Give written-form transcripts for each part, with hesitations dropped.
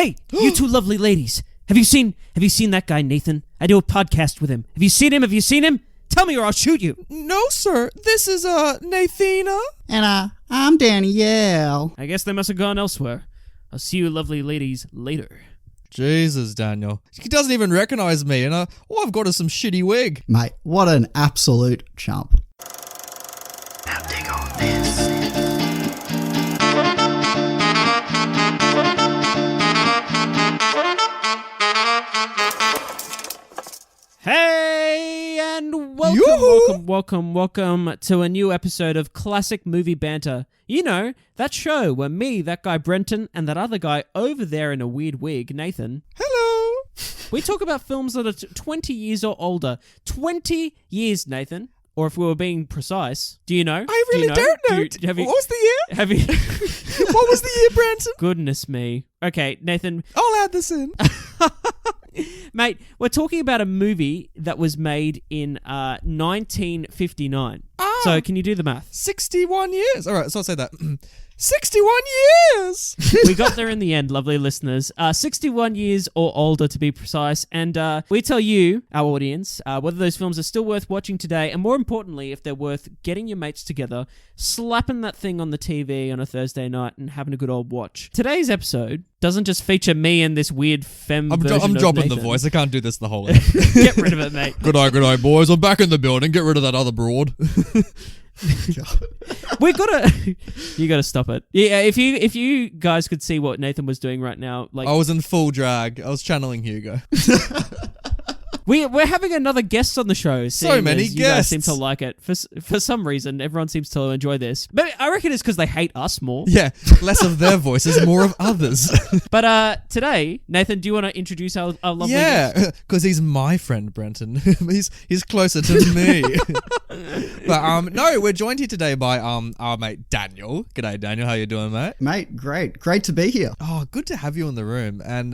Hey, you two lovely ladies. Have you seen that guy, Nathan? I do a podcast with him. Have you seen him? Tell me or I'll shoot you. No, sir. This is, Nathina. And, I'm Danielle. I guess they must have gone elsewhere. I'll see you lovely ladies later. Jesus, Daniel. He doesn't even recognize me, and all I've got is some shitty wig. Mate, what an absolute chump. Now dig on this. Hey, and welcome to a new episode of Classic Movie Banter. You know, that show where me, that guy Brenton, and that other guy over there in a weird wig, Nathan. Hello. We talk about films that are 20 years or older. 20 years, Nathan. Or if we were being precise, do you know? I really don't know. What was the year? Have you? What was the year, Branson? Goodness me. Okay, Nathan. I'll add this in. Mate, we're talking about a movie that was made in 1959. So can you do the math? 61 years. All right, so I'll say that. 61 years! We got there in the end, lovely listeners. 61 years or older, to be precise. And we tell you, our audience, whether those films are still worth watching today, and more importantly, if they're worth getting your mates together, slapping that thing on the TV on a Thursday night and having a good old watch. Today's episode doesn't just feature me and this weird femme I'm version of dropping Nathan. the voice. I can't do this the whole way. Get rid of it, mate. Good eye, boys. I'm back in the building. Get rid of that other broad. You gotta stop it. Yeah, if you guys could see what Nathan was doing right now, like I was in full drag. I was channeling Hugo. We're having another guest on the show. So many you guys guests. seem to like it. For some reason, everyone seems to enjoy this. But I reckon it's because they hate us more. Yeah, less of their voices, more of others. But today, Nathan, do you want to introduce our lovely guest? Yeah, because he's my friend, Brenton. he's closer to me. But no, we're joined here today by our mate Daniel. G'day, Daniel. How you doing, mate? Mate, great to be here. Oh, good to have you in the room. And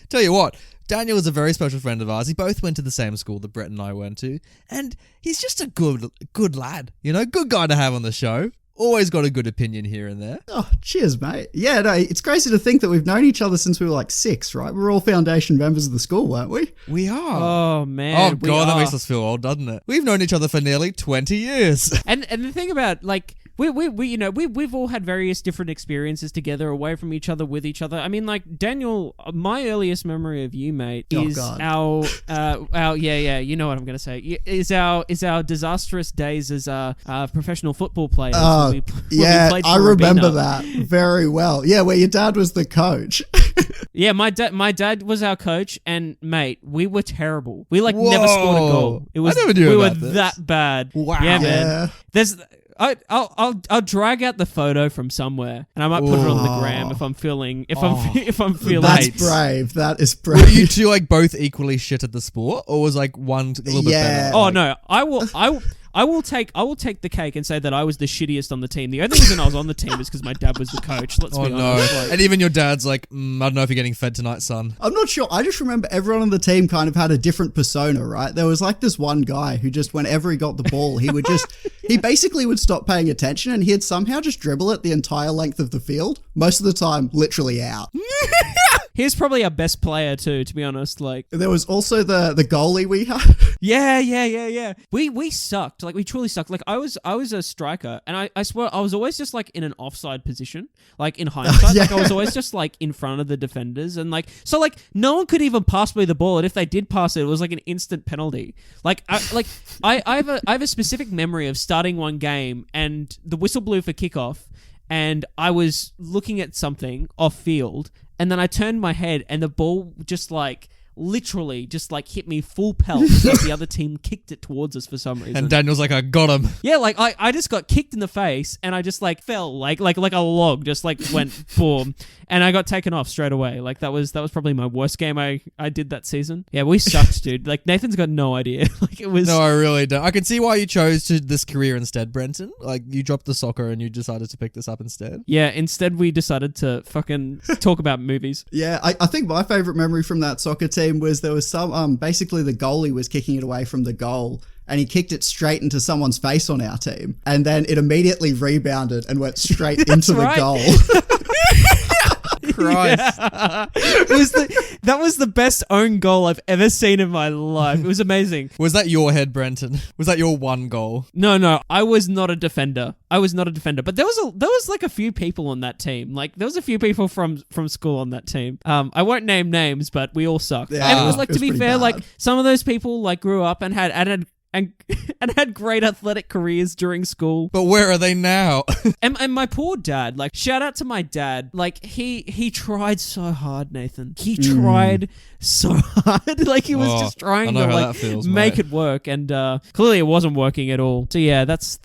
tell you what, Daniel is a very special friend of ours. He both went to the same school that Brett and I went to, and he's just a good lad. You know, good guy to have on the show. Always got a good opinion here and there. Oh, cheers, mate. Yeah, no, it's crazy to think that we've known each other since we were like 6, right? We're all foundation members of the school, weren't we? We are. Oh man. Oh god, that makes us feel old, doesn't it? We've known each other for nearly 20 years. And the thing about like. We've all had various different experiences together, away from each other, with each other. I mean, like Daniel, my earliest memory of you, mate, is our you know what I'm gonna say, is our disastrous days as professional football players. I remember that very well. Yeah, where your dad was the coach. Yeah, my dad was our coach, and mate, we were terrible. We never scored a goal. It was we were that bad. Wow. Yeah, man. I'll drag out the photo from somewhere, and I might put it on the gram if I'm feeling. That's brave. That is brave. Were you two like both equally shit at the sport, or was like one a little bit better? Oh no, I will take the cake and say that I was the shittiest on the team. The only reason I was on the team is because my dad was the coach. Let's be honest. And even your dad's like, I don't know if you're getting fed tonight, son. I'm not sure. I just remember everyone on the team kind of had a different persona, right? There was like this one guy who just, whenever he got the ball, he would he basically would stop paying attention and he'd somehow just dribble it the entire length of the field. Most of the time, literally out. He's probably our best player too, to be honest. Like there was also the goalie we had. Yeah. We sucked. Like we truly sucked. Like I was a striker, and I swear I was always just like in an offside position. Like in hindsight, like I was always just like in front of the defenders, and like so like no one could even pass me the ball, and if they did pass it, it was like an instant penalty. Like I have a specific memory of starting one game and the whistle blew for kickoff, and I was looking at something off field. And then I turned my head and the ball just like literally just like hit me full pelt. Like the other team kicked it towards us for some reason. And Daniel's like, I got him. Yeah, like I just got kicked in the face and I just like fell like a log, just like went boom. And I got taken off straight away. Like that was probably my worst game I did that season. Yeah, we sucked, dude. Like Nathan's got no idea. Like it was. No, I really don't. I can see why you chose this career instead, Brenton. Like you dropped the soccer and you decided to pick this up instead. Yeah, instead we decided to fucking talk about movies. Yeah, I think my favorite memory from that soccer team was there was some basically the goalie was kicking it away from the goal. And he kicked it straight into someone's face on our team. And then it immediately rebounded and went straight into the goal. Christ. Yeah. That was the best own goal I've ever seen in my life. It was amazing. Was that your head, Brenton? Was that your one goal? No, I was not a defender. But there was like a few people on that team. Like there was a few people from school on that team. I won't name names, but we all sucked. Yeah, and it was like, it was to be pretty fair, bad. like some of those people like grew up and had great athletic careers during school. But where are they now? And my poor dad, like shout out to my dad. Like he tried so hard, Nathan. He tried so hard. Like he was Oh, just I trying know to how like that feels, make mate. it work, and clearly it wasn't working at all. So yeah, that's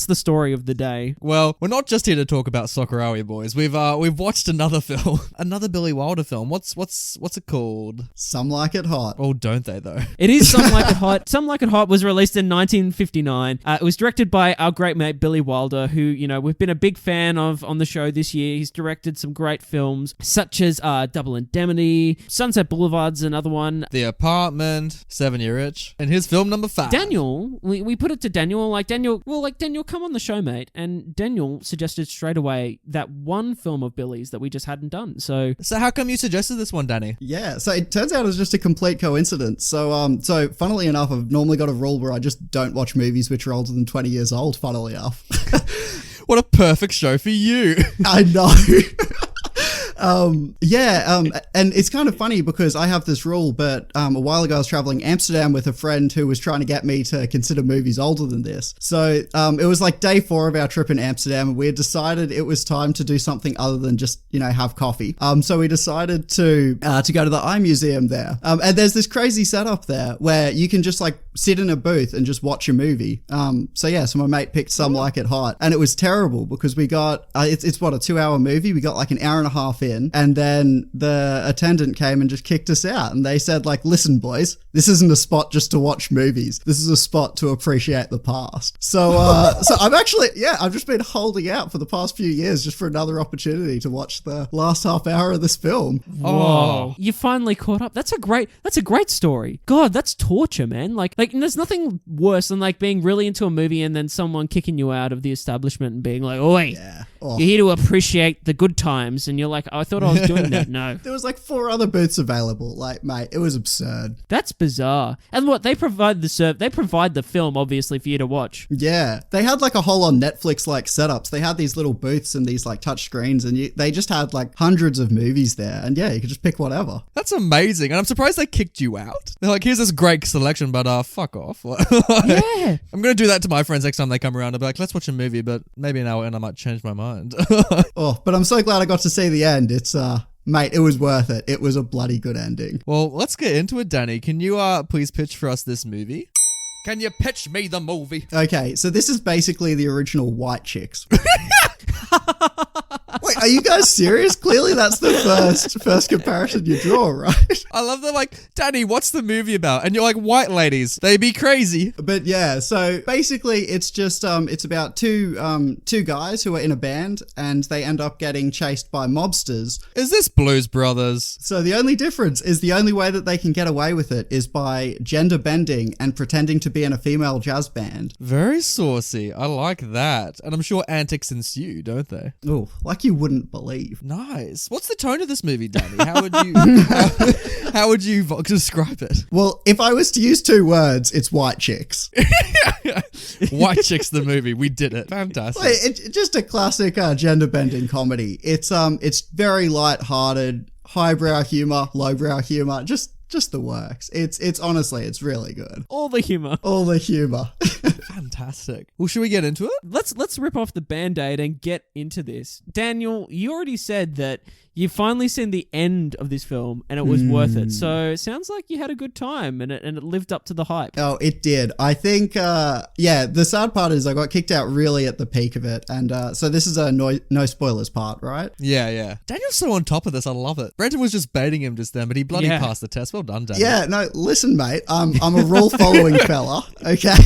the story of the day. Well, we're not just here to talk about soccer, are we, boys? We've watched another film, another Billy Wilder film. What's it called? Some Like It Hot. Oh, don't they though? It is Some Like It Hot. Some Like It Hot was released in 1959. It was directed by our great mate Billy Wilder, who, you know, we've been a big fan of on the show this year. He's directed some great films, such as Double Indemnity, Sunset Boulevard's another one. The Apartment, 7 Year Itch, and here's film number 5. Daniel, we put it to Daniel, Daniel, come on the show, mate. And Daniel suggested straight away that one film of Billy's that we just hadn't done. So how come you suggested this one, Danny? Yeah, so it turns out it was just a complete coincidence. So funnily enough, I've normally got a rule where I just don't watch movies which are older than 20 years old, funnily enough. What a perfect show for you. I know. And it's kind of funny because I have this rule, but a while ago I was traveling Amsterdam with a friend who was trying to get me to consider movies older than this. So it was like day 4 of our trip in Amsterdam, and we had decided it was time to do something other than just, you know, have coffee. So we decided to go to the Eye Museum there. And there's this crazy setup there where you can just like sit in a booth and just watch a movie. So my mate picked Some Like It Hot, and it was terrible because we got, it's what, a 2-hour movie? We got like an hour and a half in, and then the attendant came and just kicked us out, and they said like, listen boys, this isn't a spot just to watch movies, this is a spot to appreciate the past. So I've just been holding out for the past few years just for another opportunity to watch the last half hour of this film. whoa, you finally caught up. That's a great story. God, that's torture, man. Like there's nothing worse than like being really into a movie and then someone kicking you out of the establishment and being like, oi, you're here to appreciate the good times, and you're like, oh, I thought I was doing that. No. There was like 4 other booths available. Like, mate, it was absurd. That's bizarre. And what, they provide the film, obviously, for you to watch. Yeah. They had like a whole on Netflix like setups. They had these little booths and these like touch screens, and they just had like hundreds of movies there. And yeah, you could just pick whatever. That's amazing. And I'm surprised they kicked you out. They're like, here's this great selection, but fuck off. Yeah. I'm going to do that to my friends next time they come around. I'll be like, let's watch a movie, but maybe an hour and I might change my mind. Oh, but I'm so glad I got to see the end. It's, mate, it was worth it. It was a bloody good ending. Well, let's get into it, Danny. Can you please pitch for us this movie? Can you pitch me the movie? Okay, so this is basically the original White Chicks. Wait, are you guys serious? Clearly that's the first comparison you draw, right? I love that, like, Danny, what's the movie about? And you're like, white ladies, they be crazy. But yeah, so basically it's just it's about two guys who are in a band and they end up getting chased by mobsters. Is this Blues Brothers? So the only difference is the only way that they can get away with it is by gender bending and pretending to be in a female jazz band. Very saucy. I like that. And I'm sure antics ensue, don't they? Oh, like you wouldn't believe. Nice. What's the tone of this movie, Danny? How would you how would you describe it? Well, if I was to use 2 words, it's White Chicks. White Chicks the movie. We did it. Fantastic. It's just a classic gender bending comedy. It's very light-hearted, highbrow humor, lowbrow humor, just the works. It's honestly, it's really good. All the humor. All the humor. Fantastic. Well, should we get into it? Let's rip off the Band-Aid and get into this. Daniel, you already said that you've finally seen the end of this film and it was worth it. So it sounds like you had a good time and it lived up to the hype. Oh, it did. I think, the sad part is I got kicked out really at the peak of it. And so this is a no spoilers part, right? Yeah. Daniel's so on top of this. I love it. Brenton was just baiting him just then, but he bloody passed the test. Well done, Daniel. Yeah, no, listen, mate. I'm a rule following fella, okay?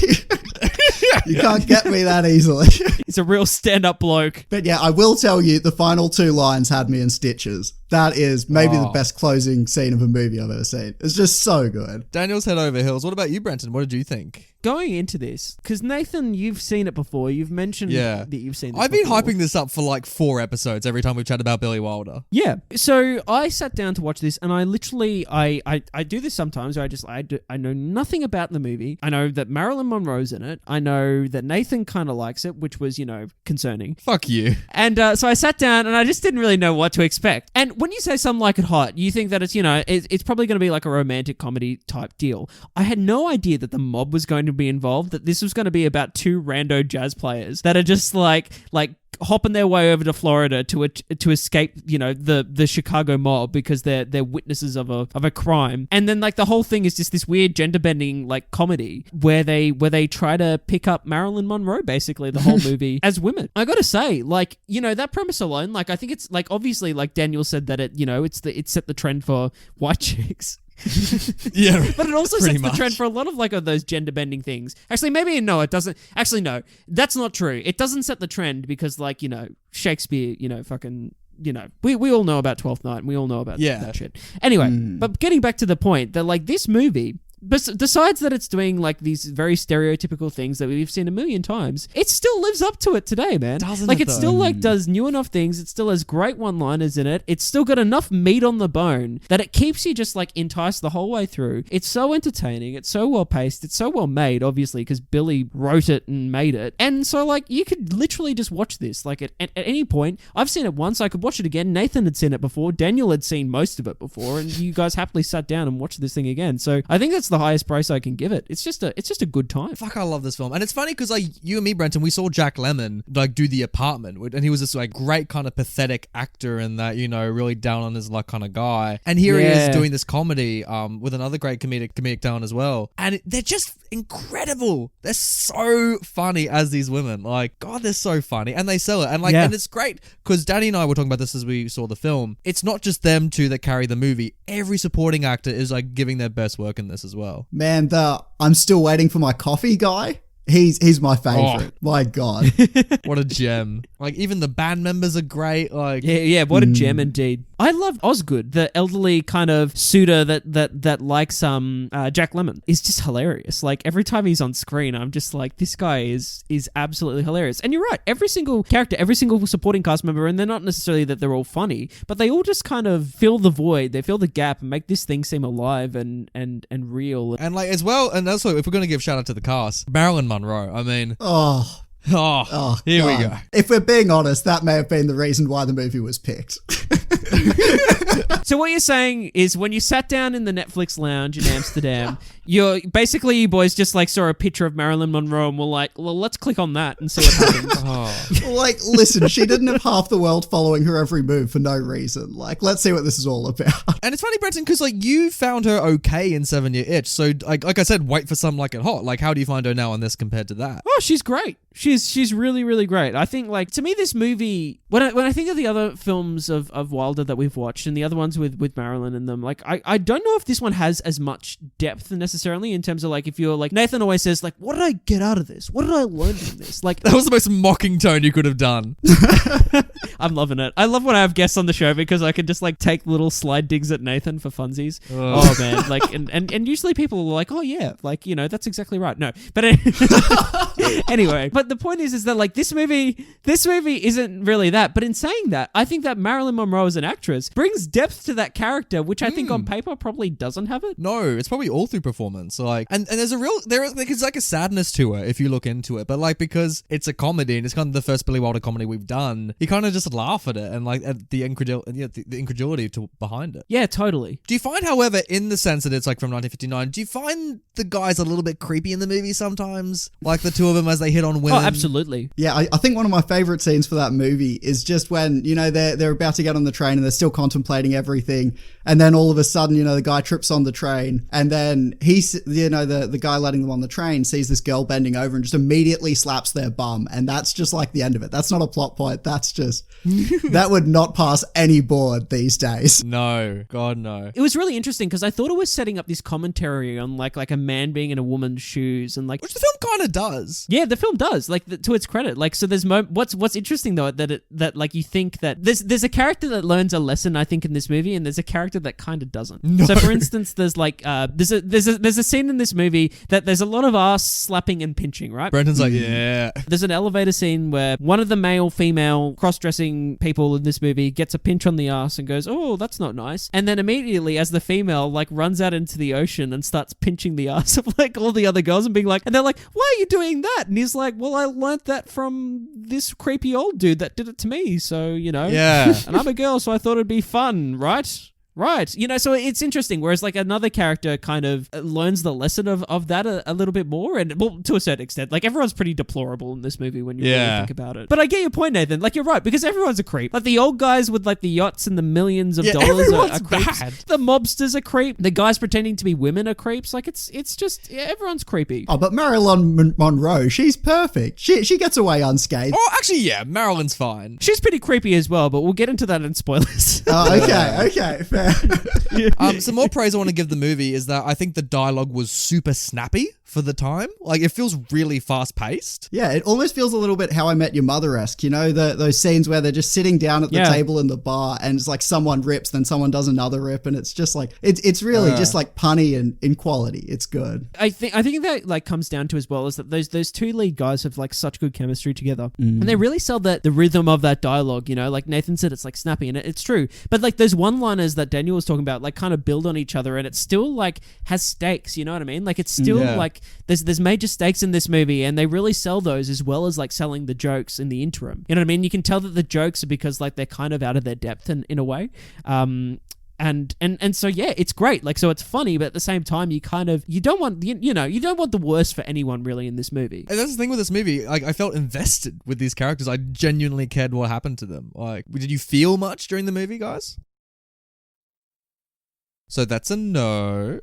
You can't get me that easily. He's a real stand-up bloke. But yeah, I will tell you, the final 2 lines had me in stitches. That is maybe the Oh. best closing scene of a movie I've ever seen. It's just so good. Daniel's head over heels. What about you, Brenton? What did you think? Going into this, because Nathan, you've seen it before. You've mentioned Yeah. that you've seen this I've been before. hyping this up for like 4 episodes every time we've chatted about Billy Wilder. Yeah. So I sat down to watch this, and I literally, I do this sometimes where I know nothing about the movie. I know that Marilyn Monroe's in it. I know that Nathan kind of likes it, which was, concerning. Fuck you. And so I sat down, and I just didn't really know what to expect. And when you say Some Like It Hot, you think that it's probably going to be like a romantic comedy type deal. I had no idea that the mob was going to be involved, that this was going to be about 2 rando jazz players that are just like hopping their way over to Florida to escape, the Chicago mob because they're witnesses of a crime. And then like the whole thing is just this weird gender bending like comedy where they try to pick up Marilyn Monroe basically the whole movie as women. I got to say, like, that premise alone, like I think it's like obviously like Daniel said that it set the trend for white chicks. Yeah, But it also pretty sets much. the trend for a lot of like of those gender bending things. Actually, maybe no, it doesn't. Actually, no, that's not true. It doesn't set the trend because like, Shakespeare, fucking, we all know about Twelfth Night and we all know about that shit. Anyway, but getting back to the point that like this movie, besides that it's doing like these very stereotypical things that we've seen a million times, it still lives up to it today, man. Doesn't like it, it still like does new enough things. It still has great one-liners in it. It's still got enough meat on the bone that it keeps you just like enticed the whole way through. It's so entertaining. It's so well paced. It's so well made, obviously, because Billy wrote it and made it. And so like you could literally just watch this like at any point. I've seen it once. I could watch it again. Nathan had seen it before. Daniel had seen most of it before, and you guys happily sat down and watched this thing again. So I think that's the highest price I can give it. It's just a good time. Fuck, I love this film. And it's funny because like you and me, Brenton, we saw Jack Lemmon like do The Apartment, and he was this like great kind of pathetic actor in that, really down on his luck kind of guy. And here he is doing this comedy with another great comedic talent as well. And they're just incredible. They're so funny as these women. Like, God, they're so funny. And they sell it. And like, and it's great because Danny and I were talking about this as we saw the film. It's not just them two that carry the movie. Every supporting actor is like giving their best work in this as well. Man, I'm still waiting for my coffee guy. He's my favorite. My God. What a gem. Like, even the band members are great. Like, Yeah, what a gem indeed. I love Osgood, the elderly kind of suitor that likes Jack Lemmon. Is just hilarious. Like every time he's on screen, I'm just like, this guy is absolutely hilarious. And you're right, every single character, every single supporting cast member, and they're not necessarily that they're all funny, but they all just kind of fill the void, they fill the gap and make this thing seem alive and real. and like as well, and also if we're gonna give shout out to the cast, Marilyn Monroe. I mean, Oh, here we God. go. If we're being honest, that may have been the reason why the movie was picked. So what you're saying is when you sat down in the Netflix lounge in Amsterdam, you boys just like saw a picture of Marilyn Monroe and were like, well, let's click on that and see what happens. Like, listen, she didn't have half the world following her every move for no reason. Like, let's see what this is all about. And it's funny, Brenton, because like you found her okay in 7 Year Itch. So like I said, wait for Some Like It Hot. Like, how do you find her now on this compared to that? Oh, she's great. She's really, really great. I think, like, to me, this movie, when I think of the other films of Wilder that we've watched and the other ones with Marilyn in them, like, I don't know if this one has as much depth necessarily in terms of, like, if you're, like, Nathan always says, like, what did I get out of this? What did I learn from this? Like, That was the most mocking tone you could have done. I'm loving it. I love when I have guests on the show because I can just, like, take little slide digs at Nathan for funsies. Oh, man. Like, and usually people are like, oh, yeah, like, that's exactly right. No. But anyway, but the point is that like this movie isn't really that. But in saying that, I think that Marilyn Monroe as an actress brings depth to that character, which I think on paper probably doesn't have it. No, it's probably all through performance. Like, and there's like a sadness to her if you look into it. But like, because it's a comedy and it's kind of the first Billy Wilder comedy we've done, you kind of just laugh at it and like at the incredulity behind it. Yeah, totally. Do you find, however, in the sense that it's like from 1959, do you find the guys a little bit creepy in the movie sometimes? Like the two of them as they hit on women? Oh, absolutely. Yeah, I think one of my favorite scenes for that movie is just when, they're about to get on the train and they're still contemplating everything. And then all of a sudden, you know, the guy trips on the train, and then he's, you know, the guy letting them on the train sees this girl bending over and just immediately slaps their bum. And that's just like the end of it. That's not a plot point. That's just, that would not pass any board these days. No, God, no. It was really interesting because I thought it was setting up this commentary on like a man being in a woman's shoes and like, Which the film kind of does. yeah, the film does, like, to its credit. Like, so there's what's interesting though, that like you think that there's a character that learns a lesson, I think, in this movie, and there's a character that kind of doesn't. No. So for instance, there's like there's a scene in this movie that there's a lot of ass slapping and pinching, right? Brenton's like, yeah. There's an elevator scene where one of the male-female cross-dressing people in this movie gets a pinch on the ass and goes, oh, that's not nice. And then immediately, as the female like runs out into the ocean and starts pinching the ass of like all the other girls and being like, and they're like, why are you doing that? And he's like, well, I learnt that from this creepy old dude that did it to me. So, you know, Yeah. and I'm a girl, so I thought it'd be fun, right? Right. You know, so it's interesting. Whereas like another character kind of learns the lesson of that a little bit more. And well, to a certain extent, like everyone's pretty deplorable in this movie when you really think about it. But I get your point, Nathan. Like you're right, because everyone's a creep. Like the old guys with like the yachts and the millions of dollars everyone's are creeps. bad. The mobsters are creep. The guys pretending to be women are creeps. Like it's just, yeah, everyone's creepy. Oh, but Marilyn Monroe, she's perfect. She gets away unscathed. Oh, actually, yeah, Marilyn's fine. She's pretty creepy as well, but we'll get into that in spoilers. Oh, okay, fair. Some more praise I want to give the movie is that I think the dialogue was super snappy for the time. Like, it feels really fast-paced. Yeah, it almost feels a little bit How I Met Your Mother-esque, you know, those scenes where they're just sitting down at the table in the bar and it's like someone rips, then someone does another rip, and it's just like, it's really just like punny and in quality. It's good. I think that like comes down to as well is that those two lead guys have like such good chemistry together, and they really sell the rhythm of that dialogue. You know, like Nathan said, it's like snappy, and it's true. But like those one-liners that Daniel was talking about, like kind of build on each other, and it still like has stakes. You know what I mean? Like it's still like there's major stakes in this movie, and they really sell those as well as like selling the jokes in the interim. You know what I mean? You can tell that the jokes are because like they're kind of out of their depth in a way. And so yeah, it's great. Like, so it's funny, but at the same time, you don't want the worst for anyone really in this movie. And that's the thing with this movie. Like, I felt invested with these characters. I genuinely cared what happened to them. Like, did you feel much during the movie, guys? So that's a no.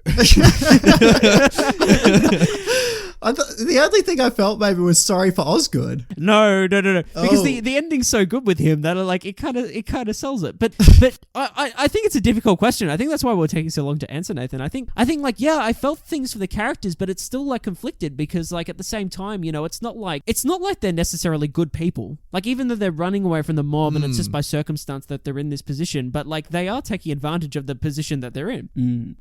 The only thing I felt maybe was sorry for Osgood. No. Because the ending's so good with him that like it kind of sells it. But I think it's a difficult question. I think that's why we're taking so long to answer, Nathan. I think like, yeah, I felt things for the characters, but it's still like conflicted because like at the same time, you know, it's not like they're necessarily good people. Like even though they're running away from the mob and it's just by circumstance that they're in this position, but like they are taking advantage of the position that they're in.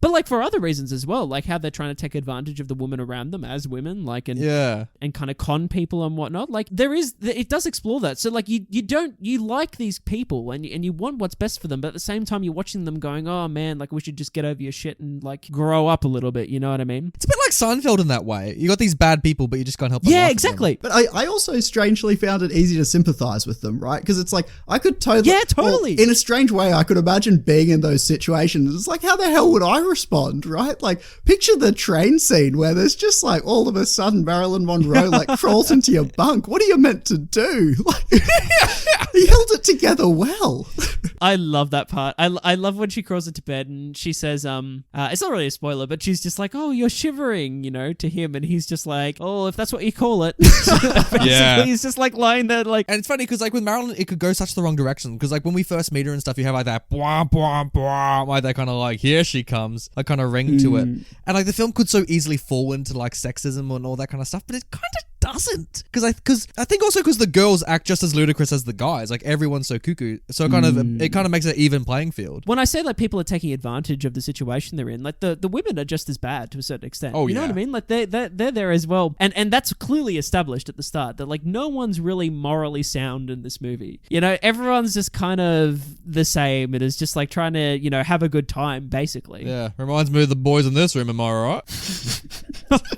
But like for other reasons as well, like how they're trying to take advantage of the women around them as women, like and kind of con people and whatnot. Like it does explore that. So like you like these people and you want what's best for them, but at the same time you're watching them going, oh man, like we should just get over your shit and like grow up a little bit. You know what I mean? It's a bit like Seinfeld in that way. You got these bad people, but you just can't help but yeah, laugh at exactly. them. But I also strangely found it easy to sympathize with them, right? Because it's like, I could totally... Yeah, totally. Well, in a strange way, I could imagine being in those situations. It's like, how the hell would I respond, right? Like, picture the train scene where there's just like, all of a sudden, Marilyn Monroe like crawls into your bunk. What are you meant to do? Like, he held it together well. I love that part. I love when she crawls into bed and she says, it's not really a spoiler, but she's just like, oh, you're shivering, you know, to him. And he's just like, oh, if that's what you call it. Basically, he's just like lying there like... And it's funny because like with Marilyn, it could go such the wrong direction. Because like when we first meet her and stuff, you have like that blah, blah, blah, like that kind of like, here she comes, like kind of ring to it. And like the film could so easily fall into like sexism and all that kind of stuff, but it kind of doesn't. Because I think also because the girls act just as ludicrous as the guys. Like everyone's so cuckoo. So it kind of makes an even playing field. When I say like people are taking advantage of the situation they're in, like the women are just as bad to a certain extent. Oh, you know what I mean? Like they're there as well. And that's clearly established at the start that like no one's really morally sound in this movie. You know, everyone's just kind of the same. It is just like trying to, you know, have a good time basically. Yeah. Reminds me of the boys in this room, am I right?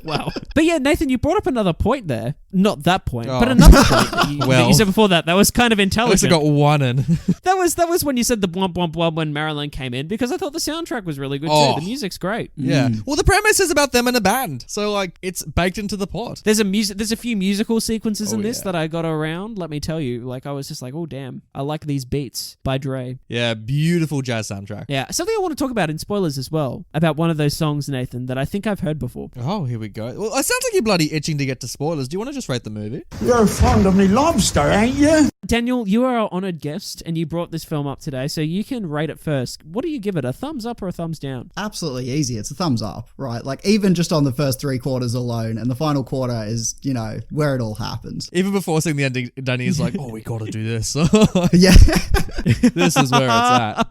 Wow. But yeah, Nathan, you brought up another point there. Not that point, Oh. but another point that Well. you said before that. That was kind of At least I intelligent. got one in. That was when you said the blump blump blump when Marilyn came in, because I thought the soundtrack was really good Oh. too. The music's great. Yeah. Well, the premise is about them in a band, so like it's baked into the plot. There's a few musical sequences in this yeah. that I got around. Let me tell you, like I was just like, oh damn, I like these beats by Dre. Yeah, beautiful jazz soundtrack. Yeah, something I want to talk about in spoilers as well, about one of those songs, Nathan, that I think I've heard before. Oh, here we go. Well, it sounds like you're bloody itching to get to spoilers. Do you want to just rate the movie? You're fond of me lobster, ain't you? Daniel, you are our honoured guest, and you brought this film up today, so you can rate it first. What do you give it, a thumbs up or a thumbs down? Absolutely easy. It's a thumbs up, right? Like, even just on the first 3 quarters alone, and the final quarter is, where it all happens. Even before seeing the ending, Danny's like, "Oh, we got to do this. Yeah. This is where it's at."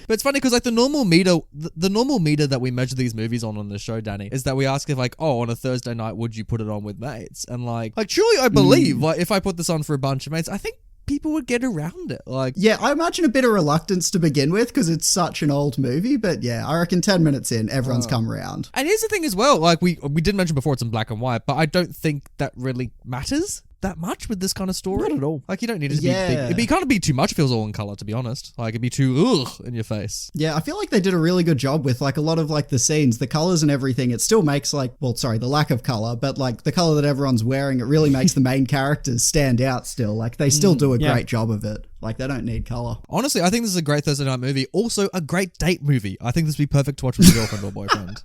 But it's funny because like the normal meter that we measure these movies on the show, Danny, is that we ask if like, oh, on a Thursday night, would you put it on with mates? And like truly, I believe like if I put this on for a bunch of mates, I think people would get around it. Like, Yeah, I imagine a bit of reluctance to begin with because it's such an old movie, but yeah, I reckon 10 minutes in, everyone's come around. and here's the thing as well. Like we did mention before, it's in black and white, but I don't think that really matters that much with this kind of story. Not at all. Like you don't need it to Yeah. be big. It can't be too much if it was all in color, to be honest. Like it'd be too in your face. Yeah, I feel like they did a really good job with like a lot of like the scenes, the colors and everything. It still makes like, the lack of color, but like the color that everyone's wearing, it really makes the main characters stand out still. Like they still do a yeah. great job of it. Like they don't need color. Honestly, I think this is a great Thursday night movie. Also, a great date movie. I think this would be perfect to watch with a girlfriend or boyfriend.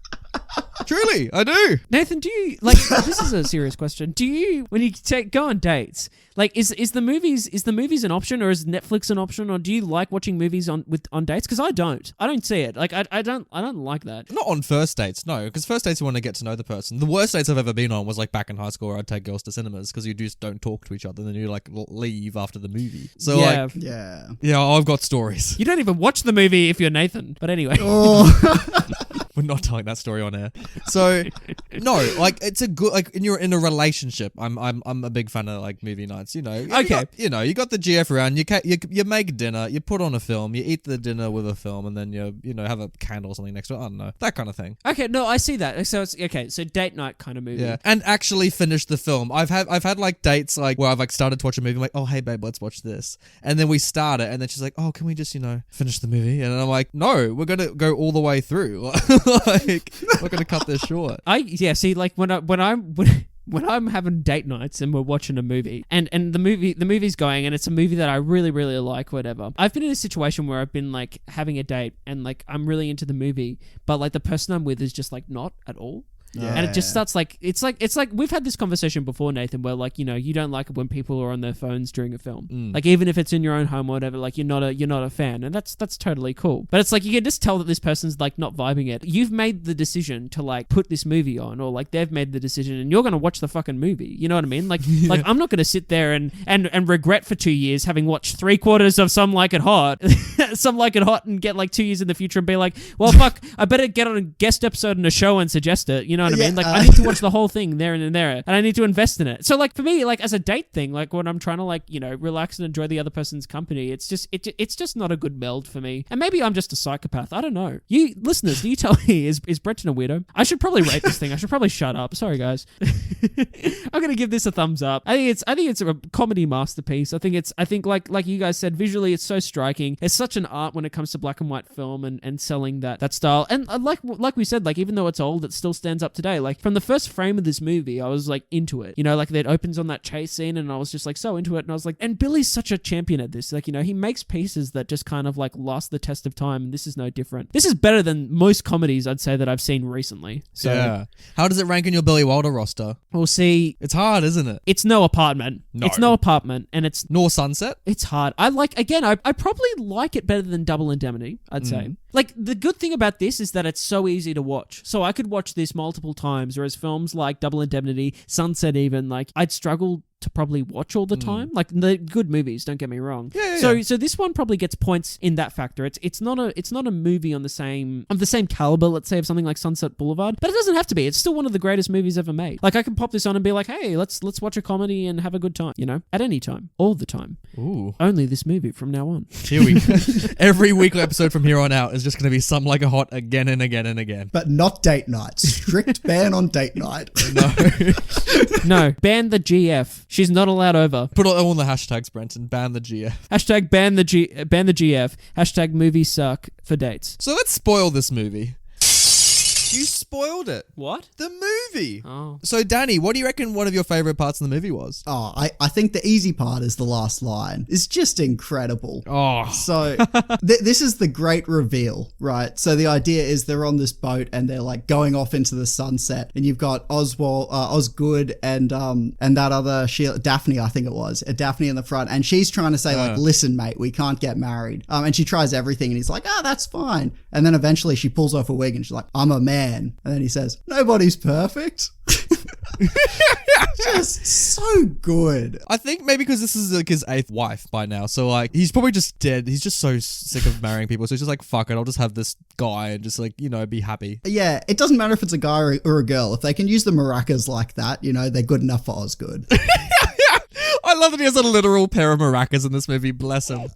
Truly, I do. Nathan, do you like? This is a serious question. Do you, when you go on dates, like is the movies an option, or is Netflix an option, or do you like watching movies on dates? Because I don't see it. Like I don't like that. Not on first dates, no. Because first dates you want to get to know the person. The worst dates I've ever been on was like back in high school where I'd take girls to cinemas because you just don't talk to each other and then you like leave after the movie. So Yeah. like, Yeah. yeah, I've got stories. You don't even watch the movie if you're Nathan. But anyway. We're not telling that story on air. So no, like it's a good like when you're in a relationship. I'm a big fan of like movie nights. You know, Okay. you got the GF around. You make dinner. You put on a film. You eat the dinner with a film, and then you have a candle or something next to it. I don't know, that kind of thing. Okay, no, I see that. So it's okay. So date night kind of movie. Yeah, and actually finish the film. I've had like dates like where I've like started to watch a movie. I'm like, oh hey babe, let's watch this, and then we start it, and then she's like, oh, can we just finish the movie? And I'm like, no, we're gonna go all the way through. Like, we're gonna cut this short. See, like when I'm having date nights and we're watching a movie and the movie's going and it's a movie that I really, really like, whatever. I've been in a situation where I've been like having a date and like I'm really into the movie, but like the person I'm with is just like not at all. Yeah. And it just starts like it's like we've had this conversation before, Nathan, where like you don't like it when people are on their phones during a film, like even if it's in your own home or whatever, like you're not a fan, and that's totally cool. But it's like you can just tell that this person's like not vibing it. You've made the decision to like put this movie on, or like they've made the decision, and you're gonna watch the fucking movie. You know what I mean? Like like I'm not gonna sit there and regret for 2 years having watched 3/4 of Some Like It Hot, Some Like It Hot, and get like 2 years in the future and be like, well, fuck, I better get on a guest episode in a show and suggest it. You know what I mean? Like I need to watch the whole thing there and there, and I need to invest in it. So like for me, like as a date thing, like when I'm trying to like relax and enjoy the other person's company, it's just not a good meld for me. And maybe I'm just a psychopath. I don't know. You listeners, do you tell me is Breton a weirdo? I should probably rate this thing. I should probably shut up. Sorry guys. I'm gonna give this a thumbs up. I think it's a comedy masterpiece. I think like you guys said, visually it's so striking. It's such an art when it comes to black and white film and selling that style. And like we said, like even though it's old, it still stands up today. Like from the first frame of this movie, I was like into it. Like it opens on that chase scene and I was just like so into it. And I was like, and Billy's such a champion at this. Like, he makes pieces that just kind of like last the test of time. And this is no different. This is better than most comedies I'd say that I've seen recently. So yeah. How does it rank in your Billy Wilder roster? we'll see. It's hard, isn't it? It's no apartment. No. It's no apartment, and it's Nor Sunset? It's hard. I probably like it better than Double Indemnity, I'd say. Like, the good thing about this is that it's so easy to watch. So I could watch this multiple times, whereas films like Double Indemnity, Sunset even, like, I'd struggle to probably watch all the time. Like, the good movies, don't get me wrong. Yeah. So this one probably gets points in that factor. It's not a movie on the same caliber, let's say, of something like Sunset Boulevard, but it doesn't have to be. It's still one of the greatest movies ever made. Like, I can pop this on and be like, hey, let's watch a comedy and have a good time, at any time, all the time. Ooh. Only this movie from now on. Here we go. Every weekly episode from here on out is there's just going to be Some Like It Hot again and again and again. But not date night. Strict ban on date night. No. No, ban the GF. She's not allowed over. Put all the hashtags, Brenton. Ban the GF. Hashtag ban the GF. Hashtag movies suck for dates. So let's spoil this movie. You spoiled it. What? The movie. Oh. So, Danny, what do you reckon one of your favorite parts in the movie was? Oh, I think the easy part is the last line. It's just incredible. Oh. So this is the great reveal, right? So the idea is they're on this boat and they're like going off into the sunset, and you've got Osgood and that other Daphne, I think it was, Daphne in the front, and she's trying to say like, listen, mate, we can't get married. And she tries everything, and he's like, that's fine. And then eventually she pulls off a wig and she's like, I'm a man. And then he says, nobody's perfect. Just so good. I think maybe because this is like his 8th wife by now, so like he's probably just dead. He's just so sick of marrying people, so he's just like, fuck it, I'll just have this guy and just like, be happy. Yeah, it doesn't matter if it's a guy or a girl. If they can use the maracas like that, they're good enough for Osgood. I love that he has a literal pair of maracas in this movie. Bless him.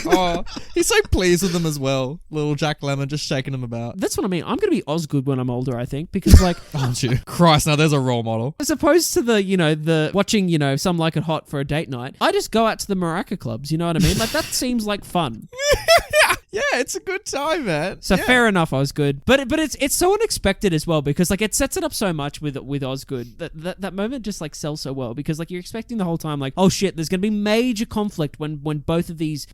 Oh, he's so pleased with them as well. Little Jack Lemmon just shaking him about. That's what I mean. I'm going to be Osgood when I'm older, I think, because like... Aren't you? Christ, now there's a role model. As opposed to the watching, Some Like It Hot for a date night, I just go out to the maraca clubs, you know what I mean? Like, that seems like fun. Yeah, it's a good time, man. So yeah. fair enough, Osgood. But it's so unexpected as well, because like it sets it up so much with Osgood. That moment just like sells so well, because like you're expecting the whole time like, oh shit, there's gonna be major conflict when both of these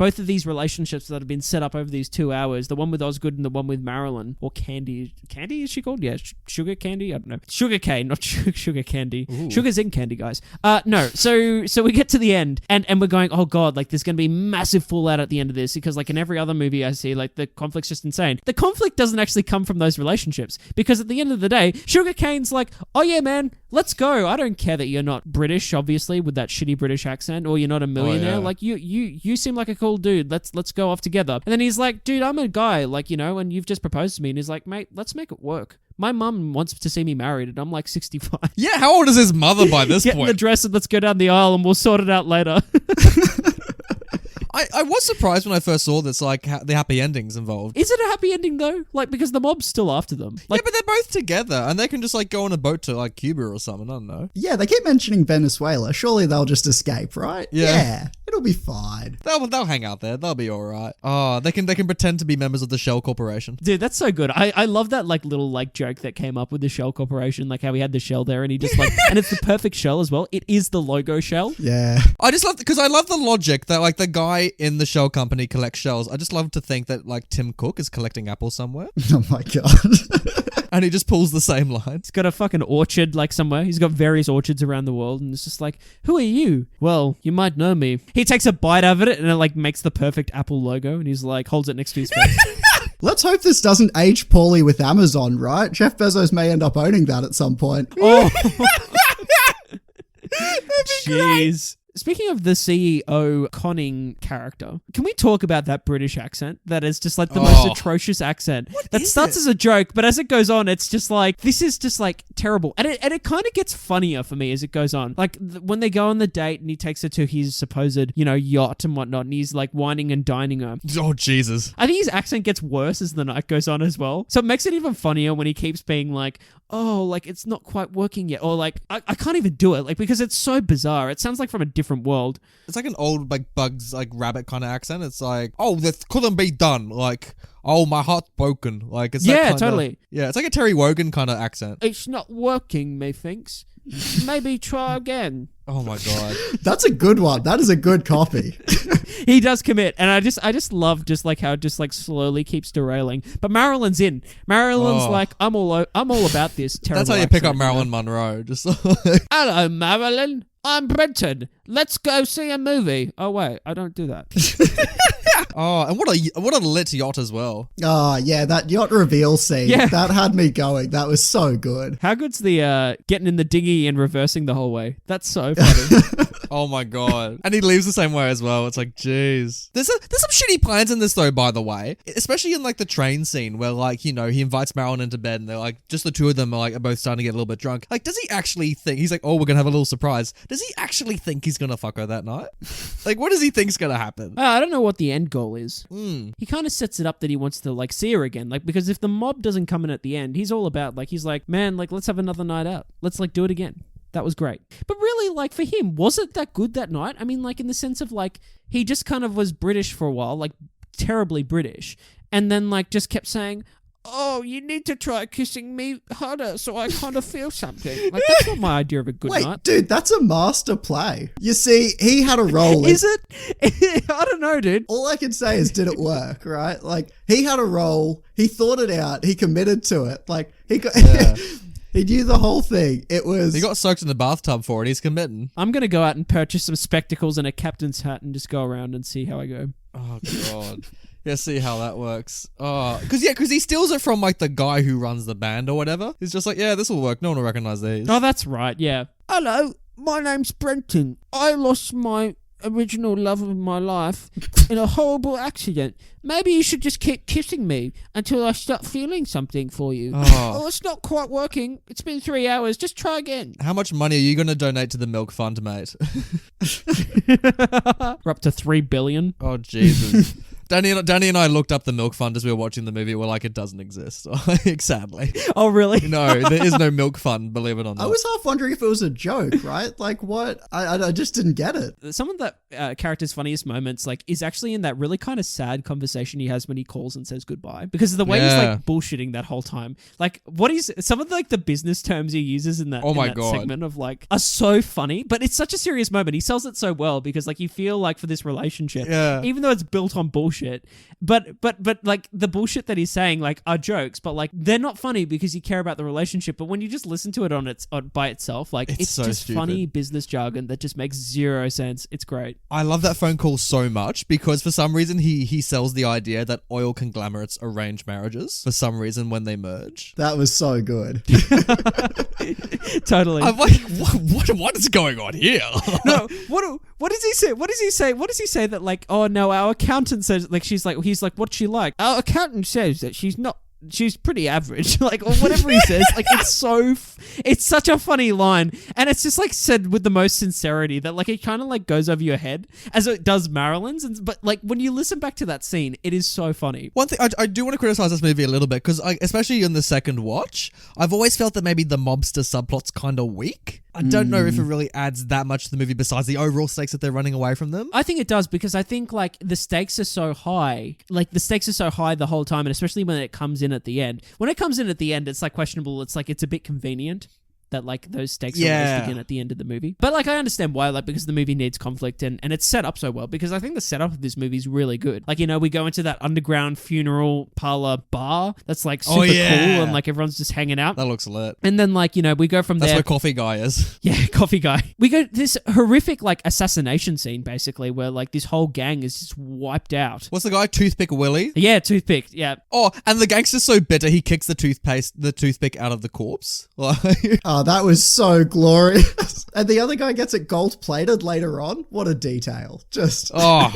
relationships that have been set up over these 2 hours, the one with Osgood and the one with Marilyn, or Candy is she called? Yeah, Sugar Candy? I don't know. Sugar cane, not Sugar Candy. Ooh. Sugar's in candy, guys. No. So we get to the end and we're going, oh god, like there's gonna be massive fallout at the end of this, because like in every other movie I see, like the conflict's just insane. The conflict doesn't actually come from those relationships, because at the end of the day, Sugarcane's like, oh yeah, man, let's go. I don't care that you're not British, obviously, with that shitty British accent, or you're not a millionaire. Oh, yeah. Like you seem like a cool dude. Let's go off together. And then he's like, dude, I'm a guy, like, and you've just proposed to me. And he's like, mate, let's make it work. My mum wants to see me married, and I'm like 65. Yeah, how old is his mother by this Get point? in the dress and let's go down the aisle and we'll sort it out later. I was surprised when I first saw this, like, the happy endings involved. Is it a happy ending, though? Like, because the mob's still after them. Like, yeah, but they're both together, and they can just, like, go on a boat to, like, Cuba or something. I don't know. Yeah, they keep mentioning Venezuela. Surely they'll just escape, right? Yeah. It'll be fine. They'll hang out there. They'll be all right. Oh, they can pretend to be members of the Shell Corporation. dude, that's so good. I love that, like, little, like, joke that came up with the Shell Corporation, like how he had the shell there, and he just, like, and it's the perfect shell as well. It is the logo shell. Yeah. I just love, because I love the logic that, like, the guy in the Shell company collects shells. I just love to think that, like, Tim Cook is collecting apples somewhere. Oh my god. And he just pulls the same line. He's got a fucking orchard, like, somewhere. He's got various orchards around the world, and it's just like, who are you? Well, you might know me. He takes a bite out of it, and it, like, makes the perfect Apple logo, and he's like, holds it next to his face. Let's hope this doesn't age poorly with Amazon, right? Jeff Bezos may end up owning that at some point. Oh. Jeez. Speaking of the CEO conning character, can we talk about that British accent? That is just like the most atrocious accent. That starts as a joke, but as it goes on, it's just like, this is just like terrible. And it kind of gets funnier for me as it goes on. Like when they go on the date and he takes her to his supposed, yacht and whatnot, and he's like whining and dining her. Oh, Jesus. I think his accent gets worse as the night goes on as well. So it makes it even funnier when he keeps being like, oh, like it's not quite working yet. Or like, I can't even do it. Like, because it's so bizarre. It sounds like from a different world. It's like an old, like, Bugs, like, rabbit kind of accent. It's like, oh, this couldn't be done. Like, oh, my heart's broken. Like, it's that totally. Yeah, it's like a Terry Wogan kind of accent. It's not working, methinks. Maybe try again. Oh my god. That's a good one. That is a good copy. He does commit, and I just love just like how it just like slowly keeps derailing. But Marilyn's in. Marilyn's like, I'm all about this terrible. That's how you pick up Marilyn Monroe. Just like, hello, Marilyn. I'm Brenton. Let's go see a movie. Oh wait, I don't do that. oh, and what a lit yacht as well. Oh yeah, that yacht reveal scene. Yeah. That had me going. That was so good. How good's the getting in the dinghy and reversing the whole way? That's so funny. Oh my god. And he leaves the same way as well. It's like, jeez. There's some shitty plans in this though, by the way. Especially in like the train scene where like, you know, he invites Marilyn into bed and they're like, just the two of them are both starting to get a little bit drunk. Like, does he actually think, he's like, oh, we're gonna have a little surprise. Does he actually think he's gonna fuck her that night? Like, what does he think's gonna happen? I don't know what the end goal is. He kind of sets it up that he wants to like see her again. Like, because if the mob doesn't come in at the end, he's all about like, he's like, man, like, let's have another night out. Let's like do it again. That was great. But really, like, for him, was it that good that night? I mean, like, in the sense of, like, he just kind of was British for a while, like, terribly British, and then, like, just kept saying, oh, you need to try kissing me harder so I kind of feel something. Like, that's not my idea of a good Wait, night. dude, that's a master play. You see, he had a role. Is it? I don't know, dude. All I can say is, did it work, right? Like, he had a role, he thought it out, he committed to it. Like, he got... Yeah. He knew the whole thing. It was... He got soaked in the bathtub for it. He's committing. I'm going to go out and purchase some spectacles and a captain's hat and just go around and see how I go. Oh, God. Yeah, see how that works. Oh, because he steals it from, like, the guy who runs the band or whatever. He's just like, yeah, this will work. No one will recognize these. Oh, that's right, yeah. Hello, my name's Brenton. I lost my original love of my life in a horrible accident. Maybe you should just keep kissing me until I start feeling something for you. Oh, it's not quite working. It's been 3 hours. Just try again. How much money are you going to donate to the milk fund, mate? We're up to 3 billion. Oh, Jesus. Danny and I looked up the milk fund as we were watching the movie. We're like, it doesn't exist. Sadly. Oh, really? No, there is no milk fund, believe it or not. I was half wondering if it was a joke, right? Like, what? I just didn't get it. Some of that character's funniest moments, like, is actually in that really kind of sad conversation he has when he calls and says goodbye. Because of the way he's, like, bullshitting that whole time. Like, some of, like, the business terms he uses in that, segment of, like, are so funny. But it's such a serious moment. He sells it so well because, like, you feel like for this relationship, even though it's built on bullshit, but like the bullshit that he's saying like are jokes, but like they're not funny because you care about the relationship. But when you just listen to it by itself, like it's so just stupid. funny business jargon that just makes zero sense. It's great. I love that phone call so much because for some reason he sells the idea that oil conglomerates arrange marriages for some reason when they merge. That was so good. Totally. I'm like, what is going on here? No, what does he say? What does he say? What does he say that like, oh no, our accountant says like he's like, what's she like? Our accountant says that she's pretty average, like, or whatever he says. Like, it's such a funny line, and it's just like said with the most sincerity that like it kind of like goes over your head as it does Marilyn's. But like when you listen back to that scene, it is so funny. One thing I do want to criticize this movie a little bit because especially in the second watch, I've always felt that maybe the mobster subplot's kind of weak. I don't know if it really adds that much to the movie besides the overall stakes that they're running away from them. I think it does because I think like the stakes are so high. Like the stakes are so high the whole time, and especially when it comes in at the end. When it comes in at the end, it's like questionable. It's like it's a bit convenient that like those stakes always begin at the end of the movie. But like I understand why, like because the movie needs conflict and it's set up so well because I think the setup of this movie is really good. Like, you know, we go into that underground funeral parlor bar that's like super cool and like everyone's just hanging out. That looks lit. And then like, you know, we go from That's there. where Coffee Guy is. Yeah, Coffee Guy. We go this horrific like assassination scene basically where like this whole gang is just wiped out. What's the guy? Toothpick Willie? Yeah, Toothpick. Yeah. Oh, and the gangster's so bitter he kicks the toothpick out of the corpse. Oh, that was so glorious. And the other guy gets it gold plated later on. What a detail. Just I